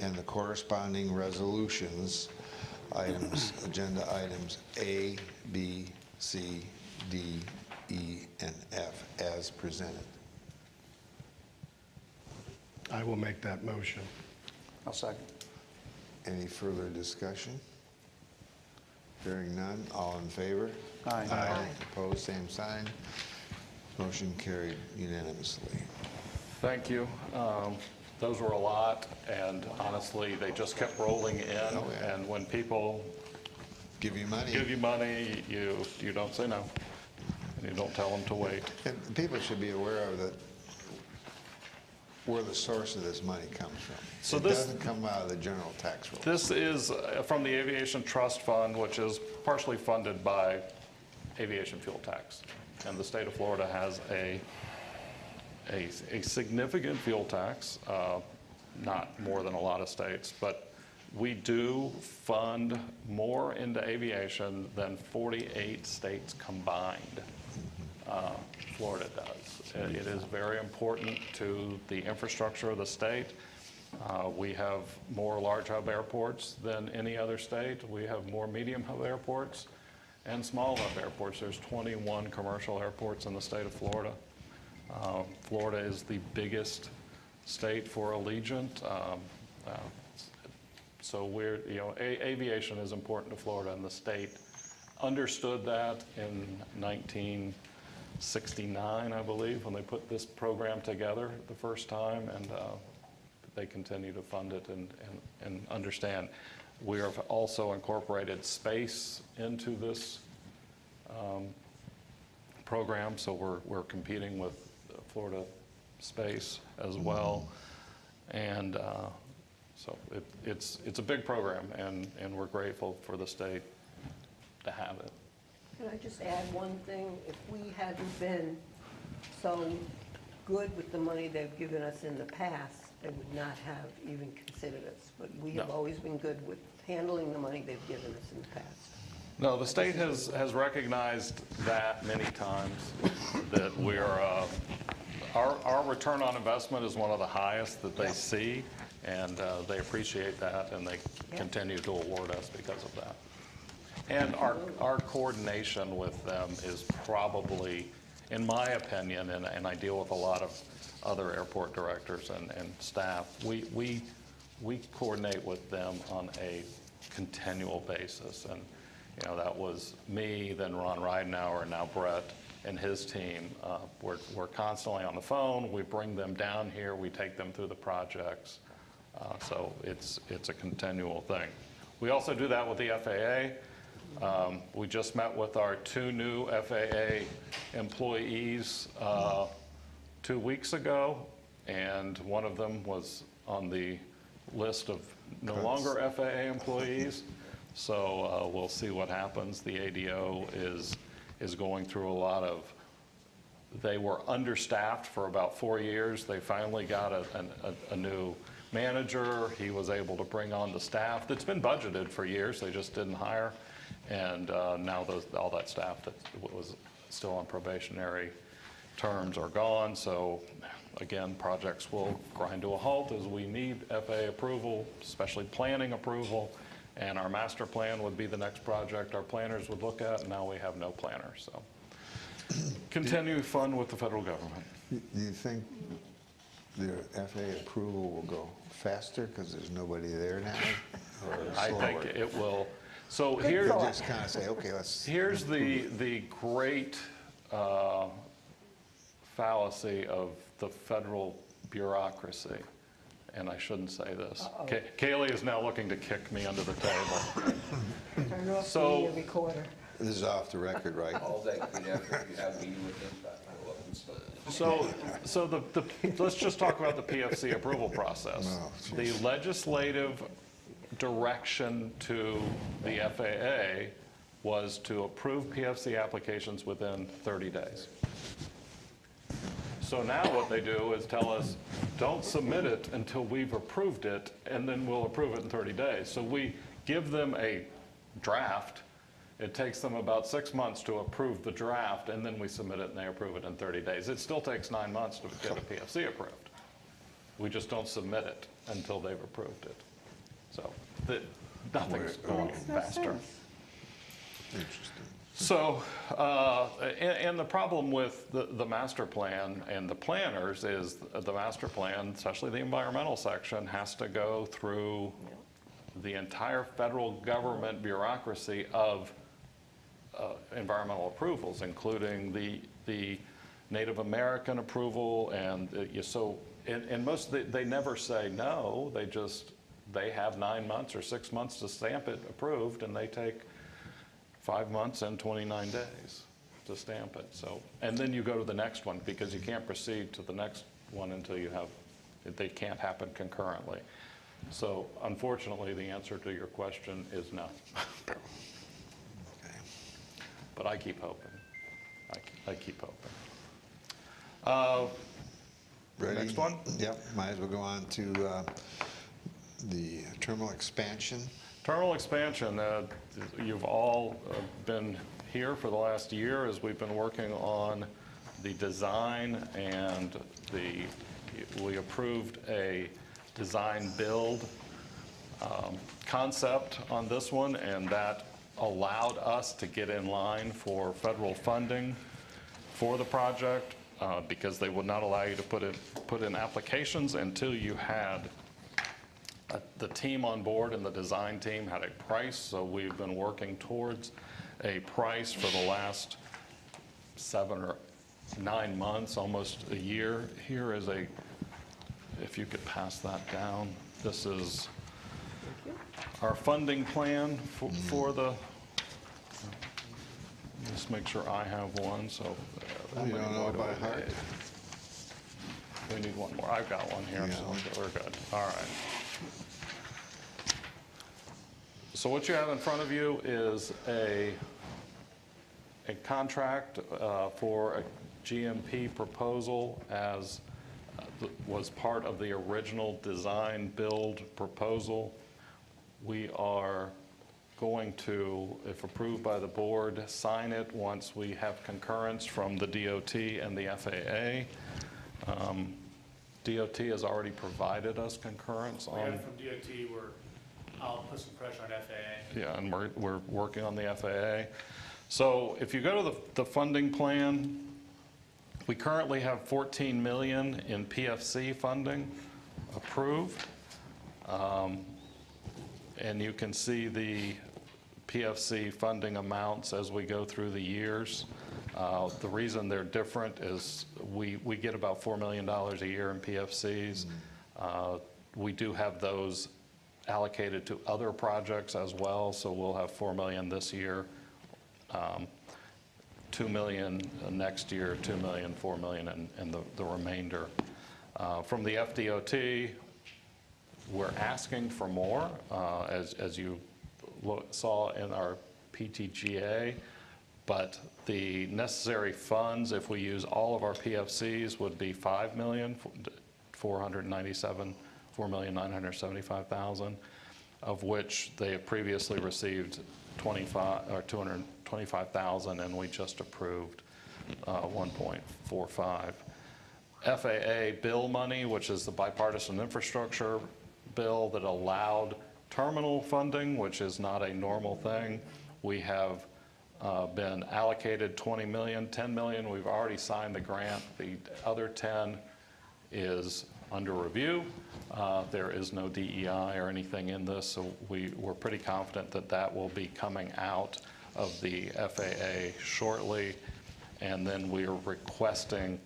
and the corresponding resolutions, agenda items A, B, C, D, E, and F as presented. I will make that motion. I'll second. Any further discussion? Hearing none, all in favor? Aye. Opposed, same sign. Motion carried unanimously. Thank you. Those were a lot, and honestly, they just kept rolling in. Oh, yeah. And when people Give you money. give you money, you don't say no, and you don't tell them to wait. And people should be aware of that, where the source of this money comes from. So It this- doesn't come out of the general tax roll. This is from the Aviation Trust Fund, which is partially funded by aviation fuel tax. And the state of Florida has a significant fuel tax, not more than a lot of states, but we do fund more into aviation than 48 states combined. Florida does. It is very important to the infrastructure of the state. We have more large hub airports than any other state. We have more medium hub airports and small hub airports. There's 21 commercial airports in the state of Florida. Florida is the biggest state for Allegiant. So we're, aviation is important to Florida, and the state understood that in 1969, I believe, when they put this program together the first time, and they continue to fund it and understand. We have also incorporated space into this program, so we're competing with Florida Space as well. And so it's a big program, and we're grateful for the state to have it. Can I just add one thing? If we hadn't been so good with the money they've given us in the past, they would not have even considered us. But we have No. always been good with handling the money they've given us in the past. No, the state has recognized that many times, that we're, our return on investment is one of the highest that they see, and they appreciate that, and they continue to award us because of that. And our coordination with them is probably, in my opinion, and I deal with a lot of other airport directors and staff, we coordinate with them on a continual basis. And you know, that was me, then Ron Ridenauer, and now Brett and his team. We're constantly on the phone. We bring them down here. We take them through the projects. So it's a continual thing. We also do that with the FAA. We just met with our 2 new FAA employees 2 weeks ago, and one of them was on the list of no longer FAA employees. So we'll see what happens. The ADO is going through a lot of, they were understaffed for about 4 years. They finally got a new manager. He was able to bring on the staff that's been budgeted for years. They just didn't hire. And now all that staff that was still on probationary terms are gone. So again, projects will grind to a halt as we need FAA approval, especially planning approval. And our master plan would be the next project our planners would look at, and now we have no planner. So continue fun with the federal government. Do you think the FAA approval will go faster because there's nobody there now? Or I slower? think it will. So They'll here's just kind of say, okay, let's. Here's the great fallacy of the federal bureaucracy, and I shouldn't say this. Kaylee is now looking to kick me under the table. Turn off So- the recorder. This is off the record, right? All day, after you have a meeting with them, follow up and stuff. So let's just talk about the PFC approval process. Oh, The legislative direction to the FAA was to approve PFC applications within 30 days. So now what they do is tell us, don't submit it until we've approved it, and then we'll approve it in 30 days. So we give them a draft. It takes them about 6 months to approve the draft, and then we submit it and they approve it in 30 days. It still takes 9 months to get a PFC approved. We just don't submit it until they've approved it. So nothing's going faster. Interesting. So, and the problem with the master plan and the planners is the master plan, especially the environmental section, has to go through the entire federal government bureaucracy of environmental approvals, including the Native American approval, and and most they never say no. They have 9 months or 6 months to stamp it approved, and they take 5 months and 29 days to stamp it. So, and then you go to the next one because you can't proceed to the next one until you have, they can't happen concurrently. So unfortunately, the answer to your question is no. Okay. But I keep hoping. I keep hoping. Ready? Next one? Yep, might as well go on to the terminal expansion. Terminal expansion, you've all been here for the last year as we've been working on the design, and we approved a design build concept on this one, and that allowed us to get in line for federal funding for the project because they would not allow you to put in applications until you had the team on board, and the design team had a price. So we've been working towards a price for the last 7 or 9 months, almost a year. Here is if you could pass that down, this is our funding plan for the, just make sure I have one, so. You don't know it by heart? We need one more. I've got one here, Yeah. so we're good. All right. So what you have in front of you is a contract for a GMP proposal as was part of the original design build proposal. We are going to, if approved by the board, sign it once we have concurrence from the DOT and the FAA. DOT has already provided us concurrence We on. have from DOT where I'll put some pressure on FAA. Yeah, and we're working on the FAA. So if you go to the funding plan, we currently have 14 million in PFC funding approved. And you can see the PFC funding amounts as we go through the years. The reason they're different is we get about $4 million a year in PFCs. We do have those allocated to other projects as well, so we'll have 4 million this year, 2 million next year, 2 million, 4 million, and the remainder. From the FDOT, we're asking for more, as you saw in our PTGA, but the necessary funds, if we use all of our PFCs, would be $4,975,000, of which they have previously received 225,000, and we just approved 1.45. FAA bill money, which is the bipartisan infrastructure bill that allowed terminal funding, which is not a normal thing. We have been allocated 20 million, 10 million. We've already signed the grant. The other 10 is under review. There is no DEI or anything in this, so we're pretty confident that that will be coming out of the FAA shortly. And then we are requesting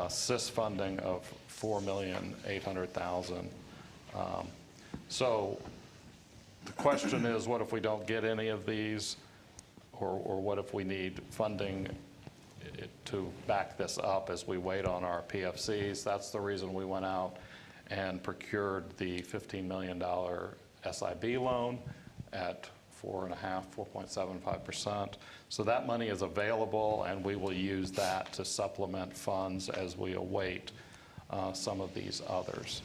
SIS funding of $4,800,000. So the question is, what if we don't get any of these, or what if we need funding to back this up as we wait on our PFCs? That's the reason we went out and procured the $15 million SIB loan at 4.75%. So that money is available, and we will use that to supplement funds as we await some of these others.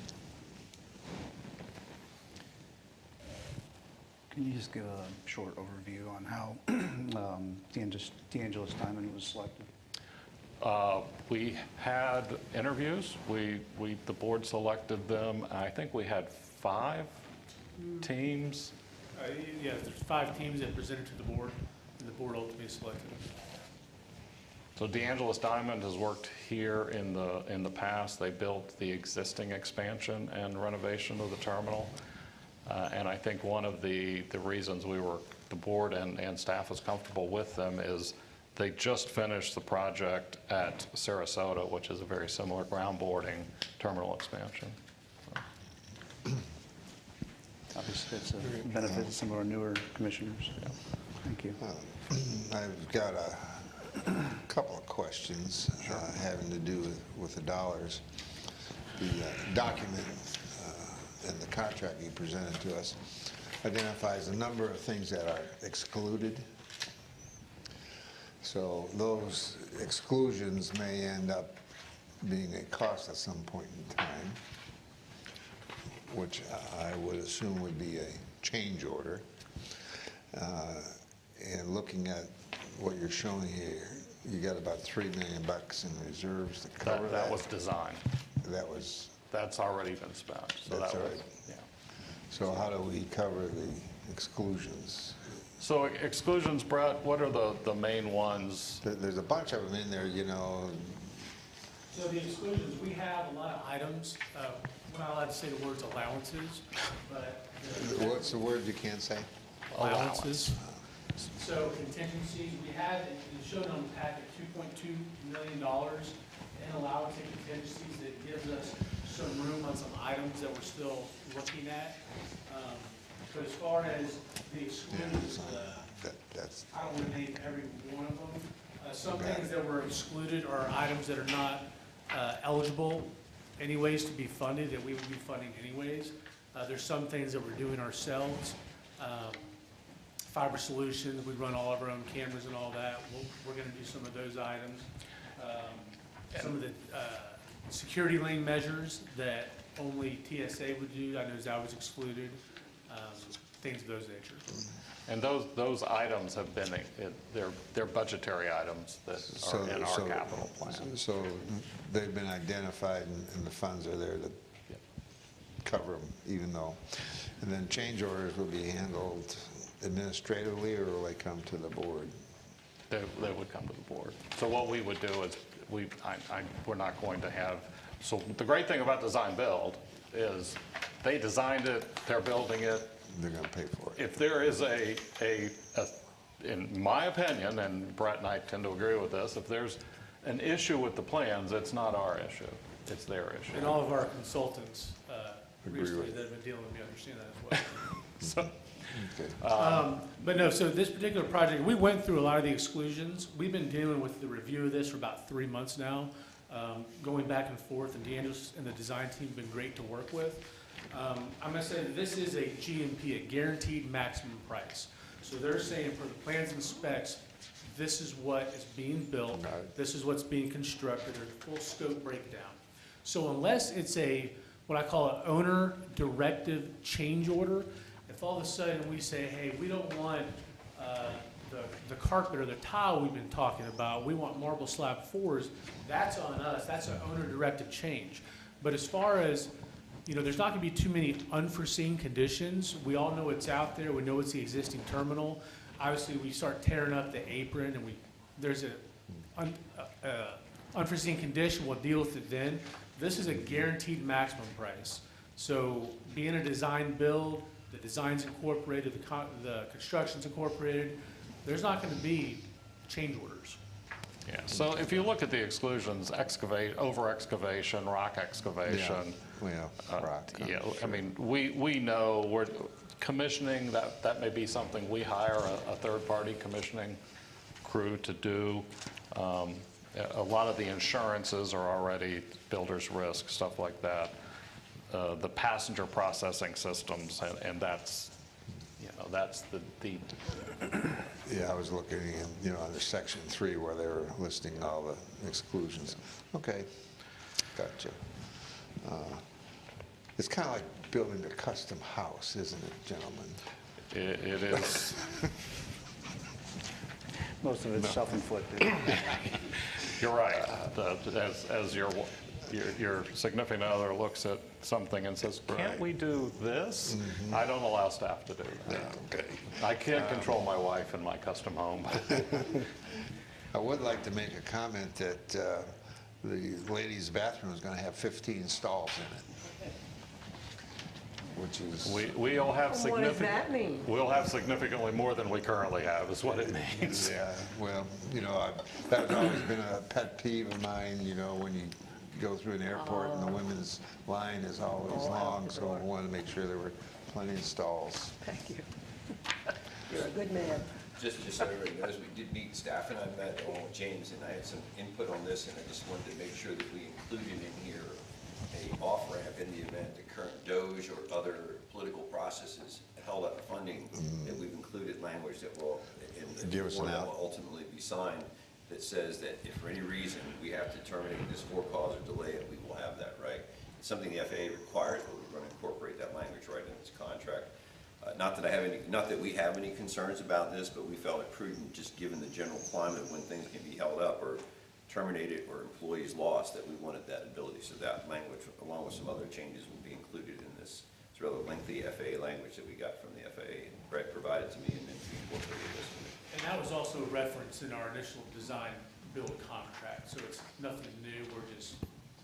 Can you just give a short overview on how D'Angelo's Diamond was selected? We had interviews. The board selected them. I think we had 5 teams. Yeah, there's 5 teams that presented to the board, and the board ultimately selected them. So D'Angelo's Diamond has worked here in the past. They built the existing expansion and renovation of the terminal. And I think one of the reasons the board and staff was comfortable with them is they just finished the project at Sarasota, which is a very similar ground boarding terminal expansion. Obviously, it's a benefit to some of our newer commissioners. Yeah. Thank you. I've got a couple of questions having to do with the dollars. The document and the contract you presented to us identifies a number of things that are excluded. So those exclusions may end up being a cost at some point in time, which I would assume would be a change order. And looking at what you're showing here, you got about $3 million in reserves to cover that. That was designed. That's already been spent. So That's that was, already- yeah. So how do we cover the exclusions? So exclusions, Brett, what are the main ones? There's a bunch of them in there, you know. So the exclusions, we have a lot of items. We're not allowed to say the words allowances, but. What's the word you can't say? Allowances. So contingencies, we have, it showed on the packet, $2.2 million in allowance and contingencies that gives us some room on some items that we're still looking at. But as far as the exclusions, That's I don't want to name every one of them. Some things that were excluded are items that are not eligible anyways to be funded, that we would be funding anyways. There's some things that we're doing ourselves. Fiber solutions, we run all of our own cameras and all that. We're going to do some of those items. Some of the security lane measures that only TSA would do, I know that was excluded. things of those nature. And those items have been, they're budgetary items that are in our capital plan. So they've been identified and the funds are there to cover them, even though, and then change orders will be handled administratively, or will they come to the board? They would come to the board. So what we would do is, we're not going to have, so the great thing about design build is they designed it, they're building it. They're gonna pay for it. If there is in my opinion, and Brett and I tend to agree with this, if there's an issue with the plans, it's not our issue, it's their issue. And all of our consultants Agree recently with that have been dealing with me understand that as well. So, Okay. But no, so this particular project, we went through a lot of the exclusions. We've been dealing with the review of this for about 3 months now, going back and forth, and D'Angelo's and the design team have been great to work with. I'm gonna say that this is a GMP, a guaranteed maximum price. So they're saying for the plans and specs, this is what is being built, Got it. this is what's being constructed, there's a full scope breakdown. So unless it's what I call an owner directive change order, if all of a sudden we say, hey, we don't want the carpet or the tile we've been talking about, we want marble slab floors, that's on us, that's an owner directive change. But as far as, there's not gonna be too many unforeseen conditions. We all know it's out there, we know it's the existing terminal. Obviously, we start tearing up the apron and there's an unforeseen condition, we'll deal with it then. This is a guaranteed maximum price. So being a design build, the design's incorporated, the construction's incorporated, there's not gonna be change orders. yeah, so if you look at the exclusions, over excavation, rock excavation. Yeah, rock. Yeah, I mean, we know we're commissioning, that may be something we hire a third-party commissioning crew to do. A lot of the insurances are already builder's risk, stuff like that. The passenger processing systems, and that's, that's the Yeah, I was looking, under section 3 where they were listing all the exclusions. Okay, gotcha. It's kind of like building a custom house, isn't it, gentlemen? it is. Most of it's self-inflicted. You're right. As your significant other looks at something and says, can't Right. we do this? I don't allow staff to do that. Okay. I can't control my wife in my custom home. I would like to make a comment that the ladies' bathroom is going to have 15 stalls in it, which is... What We'll have does significant. that mean? We'll have significantly more than we currently have, is what it means. Yeah, well, that's always been a pet peeve of mine, when you go through an airport and the women's line is always long, so I wanted to make sure there were plenty of stalls. Thank you. You're a good man. Just so everybody knows, we did meet, staff and I met along with James, and I had some input on this, and I just wanted to make sure that we included in here a off-ramp in the event the current DOGE or other political processes held up funding, that we've included language that will, in Give the us form an that out. will ultimately be signed, that says that if for any reason we have to terminate this for cause or delay it, we will have that right. It's something the FAA requires, but we're going to incorporate that language right in this contract. Not that we have any concerns about this, but we felt it prudent, just given the general climate when things can be held up or terminated or employees lost, that we wanted that ability. So that language, along with some other changes, will be included in this. It's rather lengthy FAA language that we got from the FAA, and Brett provided to me, and then we incorporated this in it. And that was also referenced in our initial design build contract, so it's nothing new,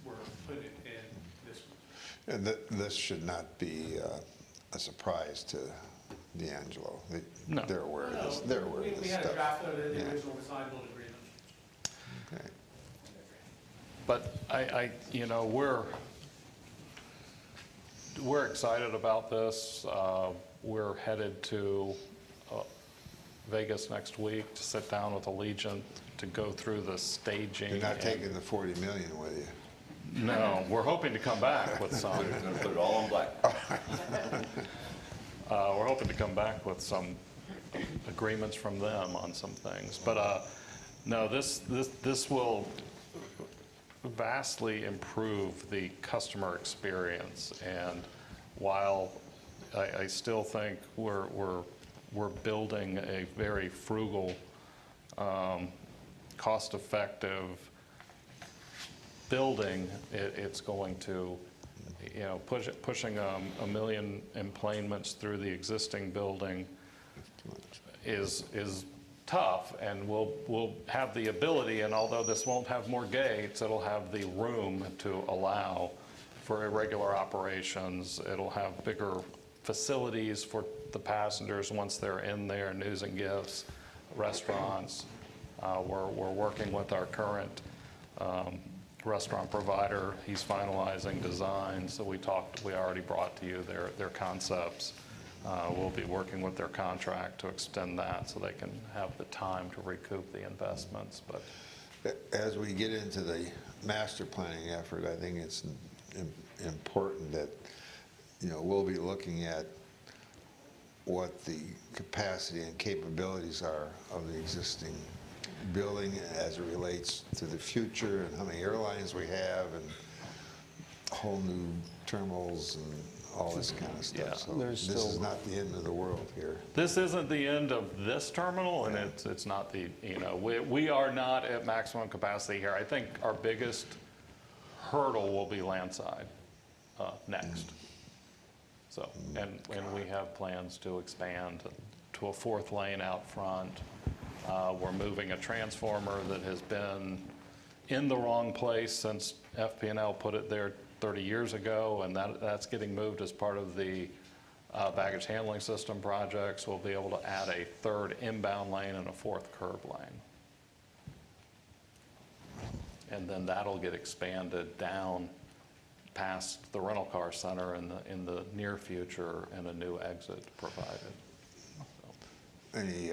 we're putting it in this one. And this should not be a surprise to D'Angelo. No. They're aware of this. They're aware of We this had a stuff. draft of it in the Yeah. original design build agreement. Okay. But we're excited about this. We're headed to Vegas next week to sit down with Allegiant to go through the staging. You're not and- taking the 40 million with you. No, we're hoping to come back with some. We're going to put it all on black. We're hoping to come back with some agreements from them on some things. But no, this will vastly improve the customer experience. And while I still think we're building a very frugal, cost-effective building. It's going to, you know, pushing a million employments through the existing building is tough, and we'll have the ability, and although this won't have more gates, it'll have the room to allow for irregular operations. It'll have bigger facilities for the passengers once they're in there, news and gifts, restaurants. We're working with our current restaurant provider. He's finalizing design, so we already brought to you their concepts. We'll be working with their contract to extend that so they can have the time to recoup the investments. But As we get into the master planning effort, I think it's important that, you know, we'll be looking at what the capacity and capabilities are of the existing building as it relates to the future, and how many airlines we have, and whole new terminals and all this kind of stuff. Yeah, So there's this is still- not the end of the world here. this isn't the end of this terminal, and it's not the, you know, we are not at maximum capacity here. I think our biggest hurdle will be landside next. So, and we have plans to expand to a 4th lane out front. We're moving a transformer that has been in the wrong place since FP&L put it there 30 years ago, and that's getting moved as part of the baggage handling system projects. We'll be able to add a 3rd inbound lane and a 4th curb lane. And then that'll get expanded down past the rental car center in the near future, and a new exit provided. Any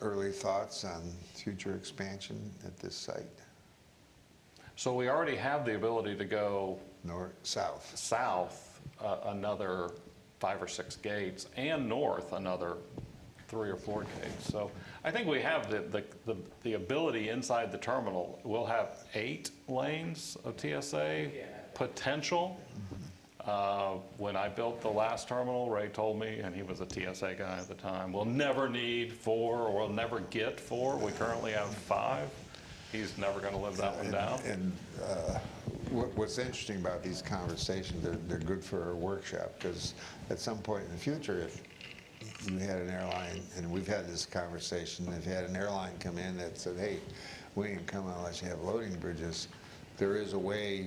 early thoughts on future expansion at this site? So we already have the ability to go North, south? south another 5 or 6 gates, and north another 3 or 4 gates. So I think we have the ability inside the terminal. We'll have 8 lanes of TSA potential. When I built the last terminal, Ray told me, and he was a TSA guy at the time, we'll never need 4, or we'll never get 4. We currently have 5. He's never going to live that one down. And what's interesting about these conversations, they're good for a workshop, because at some point in the future, if you had an airline, and we've had this conversation, if you had an airline come in that said, hey, we ain't coming unless you have loading bridges, there is a way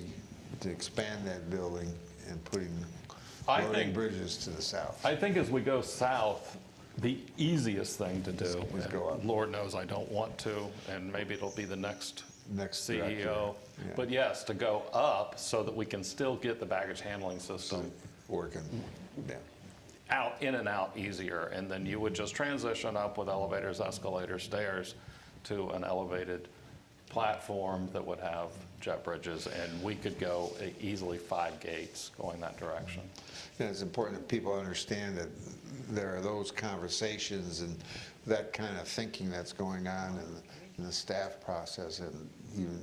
to expand that building and putting loading bridges to the south. I think as we go south, the easiest thing to do, Is go up. Lord knows I don't want to, and maybe it'll be the next CEO, director, yeah. but yes, to go up so that we can still get the baggage handling system Working, yeah. out, in and out easier, and then you would just transition up with elevators, escalators, stairs to an elevated platform that would have jet bridges, and we could go easily 5 gates going that direction. And it's important that people understand that there are those conversations and that kind of thinking that's going on in the staff process, and even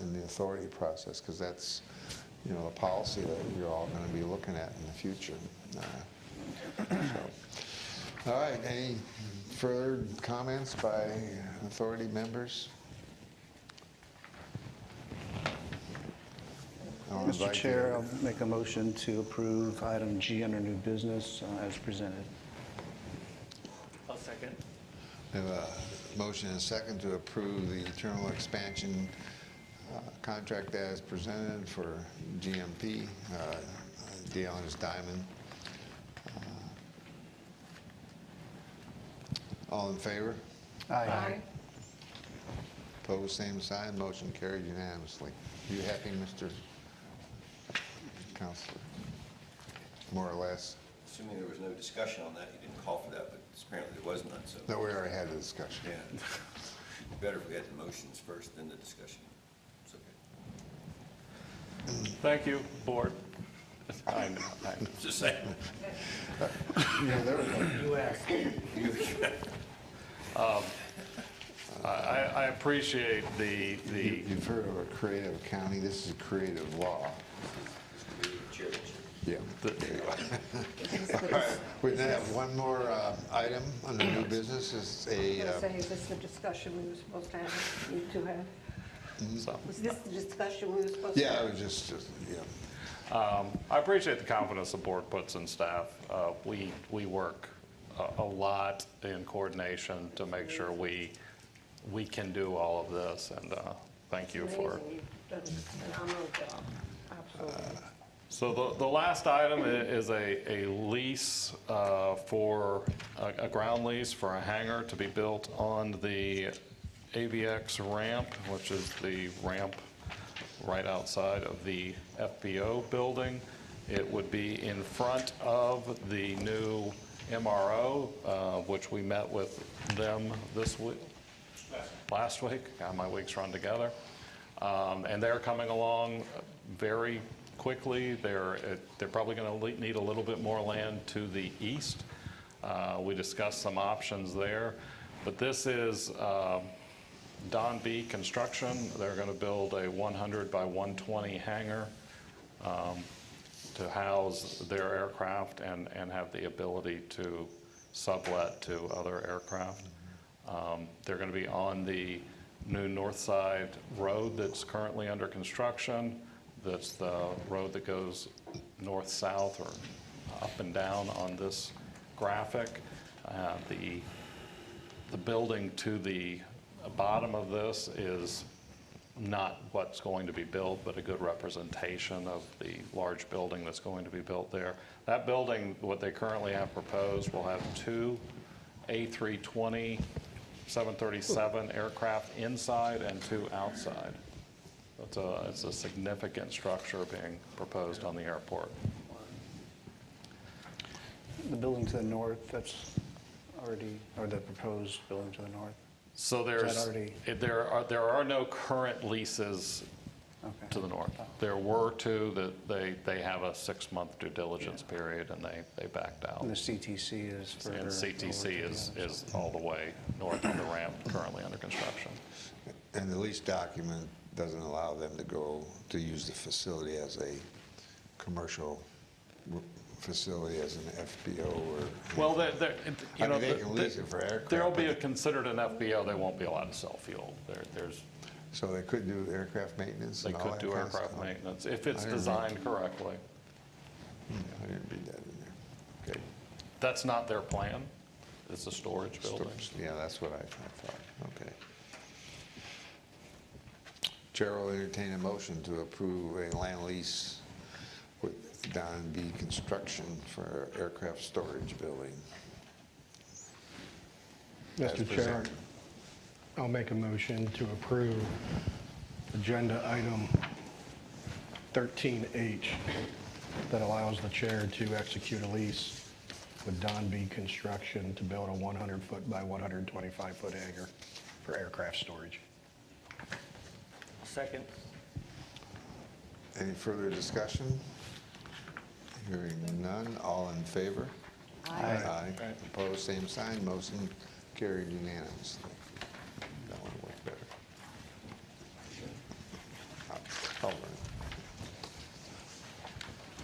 in the authority process, because that's, you know, a policy that you're all going to be looking at in the future. All right, any further comments by authority members? I'll Mr. invite Chair, you. I'll make a motion to approve item G under new business as presented. I'll second. We have a motion and a second to approve the terminal expansion contract as presented for GMP, Dealers Diamond. All in favor? Aye. Opposed, same sign. Motion carried unanimously. You happy, Mr. Counselor? More or less? Assuming there was no discussion on that, you didn't call for that, but apparently there was none, so. No, we already had a discussion. Yeah. Better if we had the motions first, then the discussion. It's okay. Thank you, board. I know. Just saying. Yeah, there we go. I appreciate the You've heard of a creative county. This is a creative law. Chair. Yeah. There you go. All right, we then have one more item under new business. Is I a, was gonna say, is this the discussion we were supposed to have, need to have? So, Was this the discussion we were supposed to yeah, have? it was just yeah. I appreciate the confidence the board puts in staff. We work a lot in coordination to make sure we can do all of this, and thank you It's for. amazing. You've done a phenomenal job, absolutely. So the last item is a lease for, a ground lease for a hangar to be built on the AVX ramp, which is the ramp right outside of the FBO building. It would be in front of the new MRO, which we met with them this week, last week. God, my weeks run together. And they're coming along very quickly. They're probably going to need a little bit more land to the east. We discussed some options there, but this is Don B Construction. They're going to build a 100 by 120 hangar to house their aircraft and have the ability to sublet to other aircraft. They're going to be on the new north side road that's currently under construction. That's the road that goes north-south or up and down on this graphic. The building to the bottom of this is not what's going to be built, but a good representation of the large building that's going to be built there. That building, what they currently have proposed, will have two A320 737 aircraft inside and two outside. It's a significant structure being proposed on the airport. The building to the north, that's already, or the proposed building to the north? So already- there are no current leases Okay. to the north. There were two that they have a 6-month due diligence period, and they backed out. And the CTC is further. And CTC over to is the other side. all the way north on the ramp, currently under construction. And the lease document doesn't allow them to go to use the facility as a commercial facility, as an FBO or. Well, I mean, they can lease it for aircraft. There'll be but considered an FBO, they won't be allowed to sell fuel. There's So they could do aircraft maintenance They and all could that do kind of aircraft stuff? maintenance, if it's I didn't designed correctly. I didn't read that in there. Okay. That's not their plan, it's a storage building. Yeah, that's what I thought. Okay. Chair will entertain a motion to approve a land lease with Don B Construction for aircraft storage building. As Mr. Chair, presented. I'll make a motion to approve agenda item 13H that allows the chair to execute a lease with Don B Construction to build a 100-foot by 125-foot hangar for aircraft storage. Second. Any further discussion? Hearing none, all in favor? Aye. Opposed, same sign, motion carried unanimously. That one worked better. I'll run it.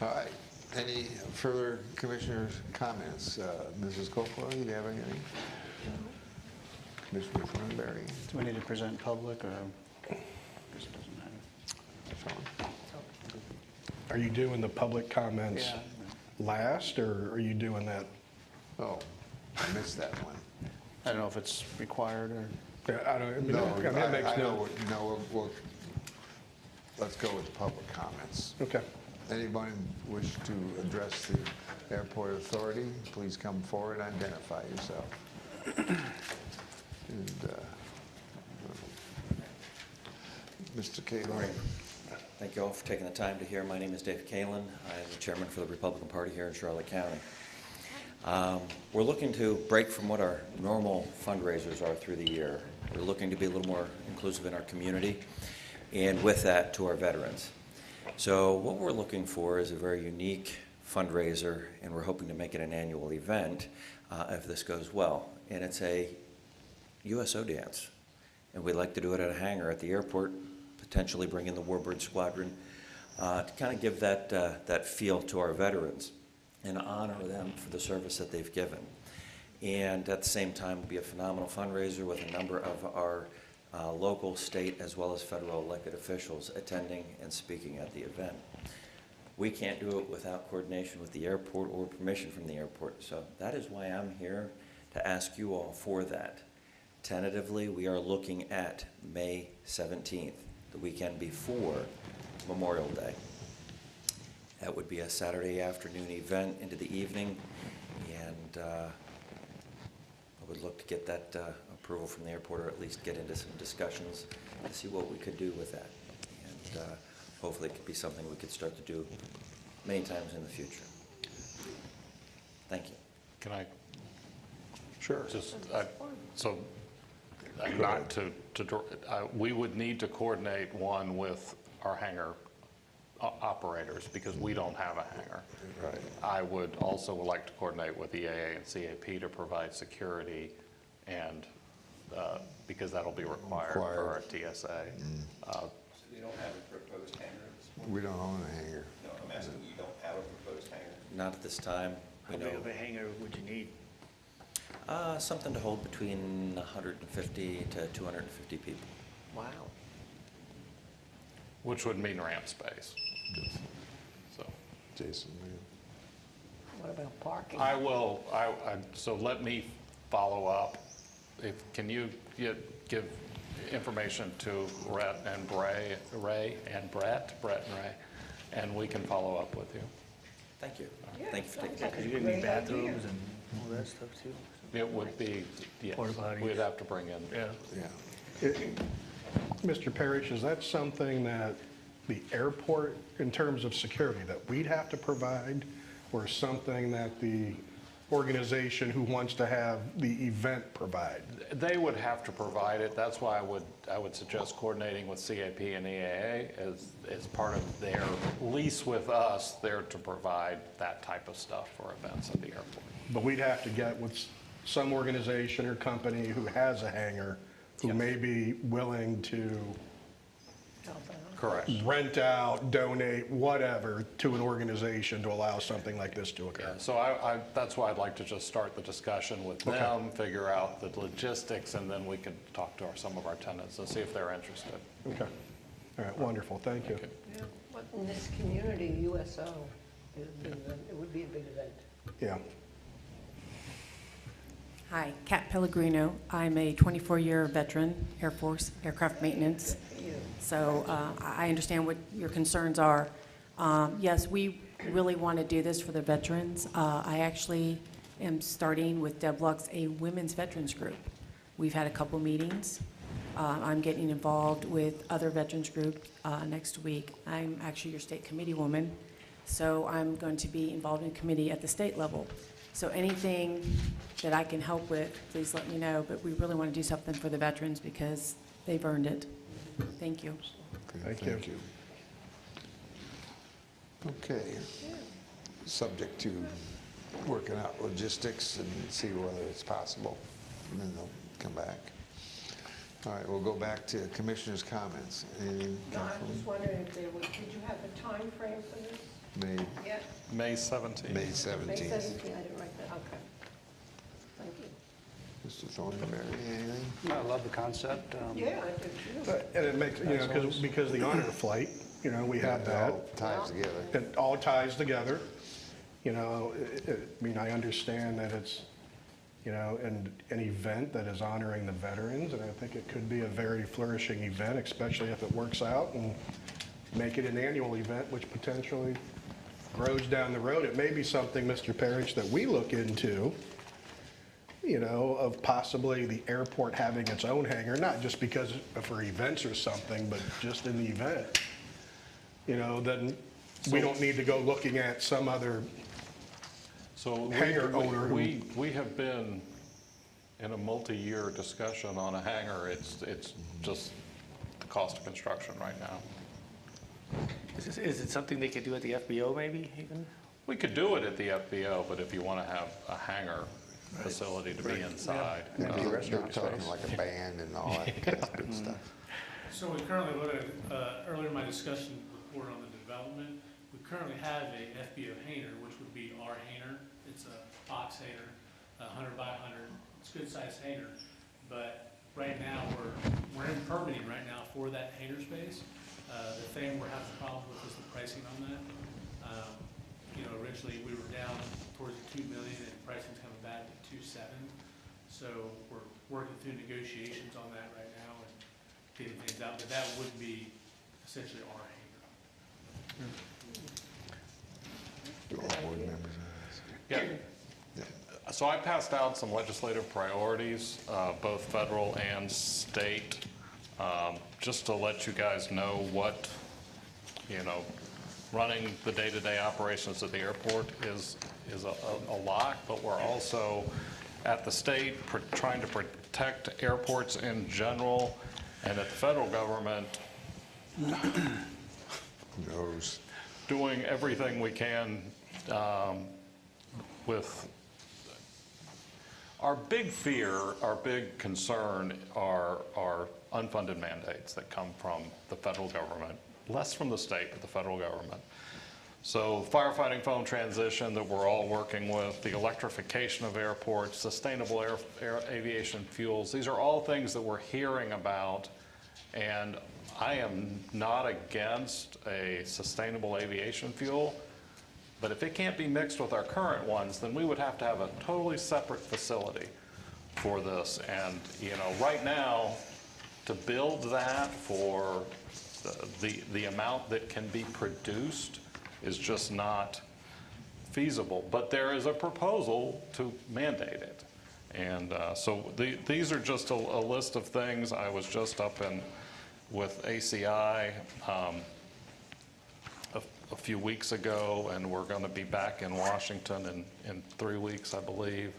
All right, any further commissioners' comments? Mrs. Coppola, you have anything? Commissioner Thornberry? Do we need to present public, or? I guess it doesn't matter. Sean? Are you doing the public comments Yeah. last, or are you doing that? Oh, I missed that one. I don't know if it's required, or? Yeah, I don't, I mean, No, it makes I know, no. no, let's go with public comments. Okay. Anyone wish to address the airport authority, please come forward, identify yourself. And, Mr. Kalin. Thank you all for taking the time to hear. My name is David Kalin. I am the chairman for the Republican Party here in Charlotte County. We're looking to break from what our normal fundraisers are through the year. We're looking to be a little more inclusive in our community, and with that, to our veterans. So what we're looking for is a very unique fundraiser, and we're hoping to make it an annual event if this goes well. And it's a USO dance. And we'd like to do it at a hangar at the airport, potentially bring in the Warbird Squadron to kind of give that feel to our veterans and honor them for the service that they've given. And at the same time, it'll be a phenomenal fundraiser with a number of our local, state, as well as federal elected officials attending and speaking at the event. We can't do it without coordination with the airport or permission from the airport. So that is why I'm here, to ask you all for that. Tentatively, we are looking at May 17th, the weekend before Memorial Day. That would be a Saturday afternoon event into the evening, and I would look to get that approval from the airport, or at least get into some discussions to see what we could do with that. And hopefully it could be something we could start to do many times in the future. Thank you. Can I Sure. just, so, we would need to coordinate one with our hangar operators, because we don't have a hangar. Right. I would also like to coordinate with EAA and CAP to provide security, and, because that'll be required for our TSA. So you don't have a proposed hangar at this point? We don't own a hangar. No, I'm asking, you don't have a proposed hangar? Not at this time. How big of a hangar would you need? Something to hold between 150 to 250 people. Wow. Which would mean ramp space. So Jason, What about parking? I will, so let me follow up. Can you give information to Brett and Brett and Ray, and we can follow up with you. Thank you. Yeah, Thank you for taking sounds that. Because you're Great gonna need idea. bathrooms and all that stuff too. It would be, yes, Porta potties. we'd have to bring in. Yeah. yeah. Mr. Parrish, is that something that the airport, in terms of security, that we'd have to provide, or something that the organization who wants to have the event provide? They would have to provide it. That's why I would suggest coordinating with CAP and EAA as part of their lease with us. They're to provide that type of stuff for events at the airport. But we'd have to get with some organization or company who has a hangar, who Yes. may be willing to Correct. rent out, donate, whatever, to an organization to allow something like this to occur. Yeah, so that's why I'd like to just start the discussion with Okay. them, figure out the logistics, and then we can talk to some of our tenants and see if they're interested. Okay. All right, wonderful, thank you. Okay. Yeah, but in this community, USO, it would be a big event. Yeah. Hi, Kat Pellegrino. I'm a 24-year veteran, Air Force, aircraft maintenance. So I understand what your concerns are. Yes, we really want to do this for the veterans. I actually am starting with Deb Lux a women's veterans group. We've had a couple meetings. I'm getting involved with other veterans groups next week. I'm actually your state committee woman, so I'm going to be involved in a committee at the state level. So anything that I can help with, please let me know. But we really want to do something for the veterans because they've earned it. Thank you. Okay, Thank you. Okay. Subject to working out logistics and see whether it's possible, and then they'll come back. All right, we'll go back to commissioners' comments. Anything No, come I'm just wondering if there was, did you have a time frame for this from yet? May 17th. May May 17th? 17th, I didn't write that, okay. Thank you. Mr. Thornberry, anything? I love the concept. Yeah, I do too. And it makes, you know, because the honor flight, you know, we have It that. all ties together. It all ties together. You know, I mean, I understand that it's, you know, an event that is honoring the veterans, and I think it could be a very flourishing event, especially if it works out, and make it an annual event, which potentially grows down the road. It may be something, Mr. Parrish, that we look into, you know, of possibly the airport having its own hangar, not just because for events or something, but just in the event. You know, then we don't need to go looking at some other So hangar owner who- we have been in a multi-year discussion on a hangar. It's just the cost of construction right now. Is it something they could do at the FBO maybe even? We could do it at the FBO, but if you want to have a hangar facility to be inside. Maybe a They're restaurant talking space. like a band and all that kind of good stuff. So we currently looked at, earlier in my discussion report on the development. We currently have a FBO hanger, which would be our hanger. It's a box hanger, 100 by 100. It's a good sized hanger, but right now we're in permitting right now for that hanger space. The thing we're having problems with is the pricing on that. You know, originally we were down towards the 2 million and pricing's coming back at 2.7. So we're working through negotiations on that right now and getting things out, but that would be essentially our hanger. Do all board members ask? Yeah. So I passed out some legislative priorities, both federal and state, just to let you guys know what, you know, running the day-to-day operations at the airport is a lot, but we're also at the state trying to protect airports in general, and at the federal government Knows. doing everything we can with our big fear, our big concern are unfunded mandates that come from the federal government, less from the state, but the federal government. So firefighting foam transition that we're all working with, the electrification of airports, sustainable aviation fuels, these are all things that we're hearing about, and I am not against a sustainable aviation fuel, but if it can't be mixed with our current ones, then we would have to have a totally separate facility for this. And, you know, right now, to build that for the amount that can be produced is just not feasible. But there is a proposal to mandate it. And so these are just a list of things. I was just up with ACI a few weeks ago, and we're going to be back in Washington in 3 weeks, I believe,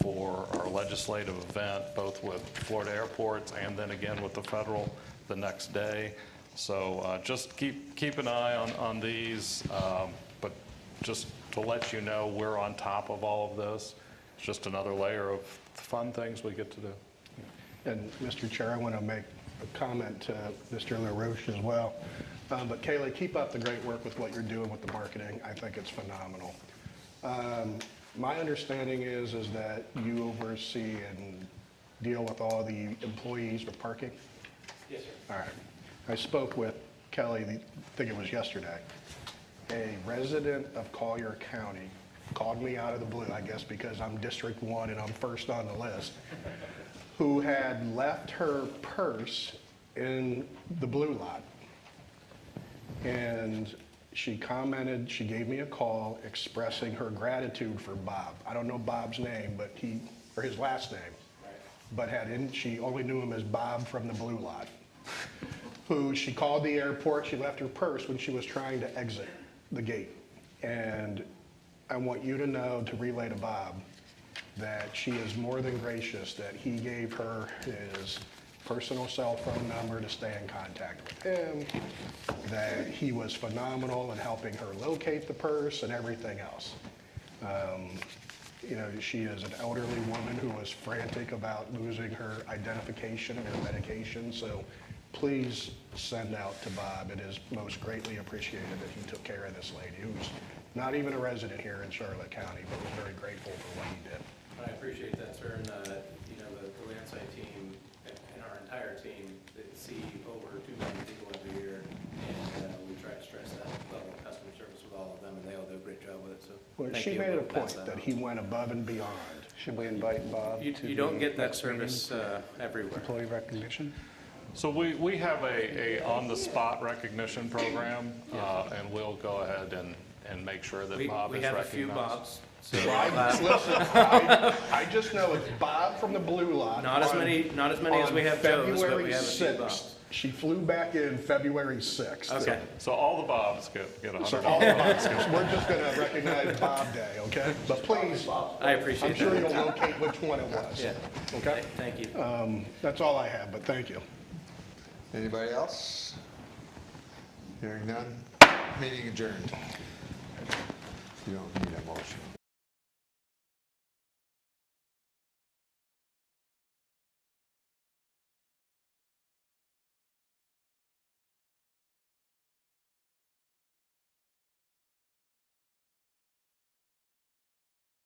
for our legislative event, both with Florida airports and then again with the federal the next day. So just keep an eye on these, but just to let you know, we're on top of all of this. It's just another layer of fun things we get to do. And Mr. Chair, I want to make a comment to Mr. LaRoche as well. But Kaylee, keep up the great work with what you're doing with the marketing. I think it's phenomenal. My understanding is that you oversee and deal with all the employees for parking? Yes, sir. All right. I spoke with Kelly, I think it was yesterday. A resident of Collier County called me out of the blue, I guess because I'm District 1 and I'm first on the list, who had left her purse in the blue lot. And she commented, she gave me a call expressing her gratitude for Bob. I don't know Bob's name, but or his last name, but she only knew him as Bob from the blue lot. Who she called the airport, she left her purse when she was trying to exit the gate. And I want you to know, to relay to Bob, that she is more than gracious that he gave her his personal cell phone number to stay in contact with him, that he was phenomenal in helping her locate the purse and everything else. You know, she is an elderly woman who was frantic about losing her identification and her medication, so please send out to Bob. It is most greatly appreciated that he took care of this lady who's not even a resident here in Charlotte County, but was very grateful for what he did. I appreciate that, sir, and, you know, the landside team and our entire team that see over 2 million people every year, and we try to stress that level of customer service with all of them, and they all do a great job with it, so. Well, thank she you. made it a We'll pass point that that on. he went above and beyond. Should we invite Bob to You don't the get that next meeting service for everywhere. employee recognition? So we have a on-the-spot recognition program, and we'll go ahead and make sure that Bob We is have a recognized. few Bobs, so, Listen, I just know it's Bob from the blue lot. not as many as we have Joes, but we have a few February 6th. Bobs. She flew back in February 6th. Okay. So all the Bobs get So $100. all of us, we're just gonna recognize Bob Day, okay? But please, I I'm appreciate sure you'll that. locate which one it was. Yeah. Okay? Thank you. That's all I have, but thank you. Anybody else? Hearing none, meeting adjourned. You don't need a motion.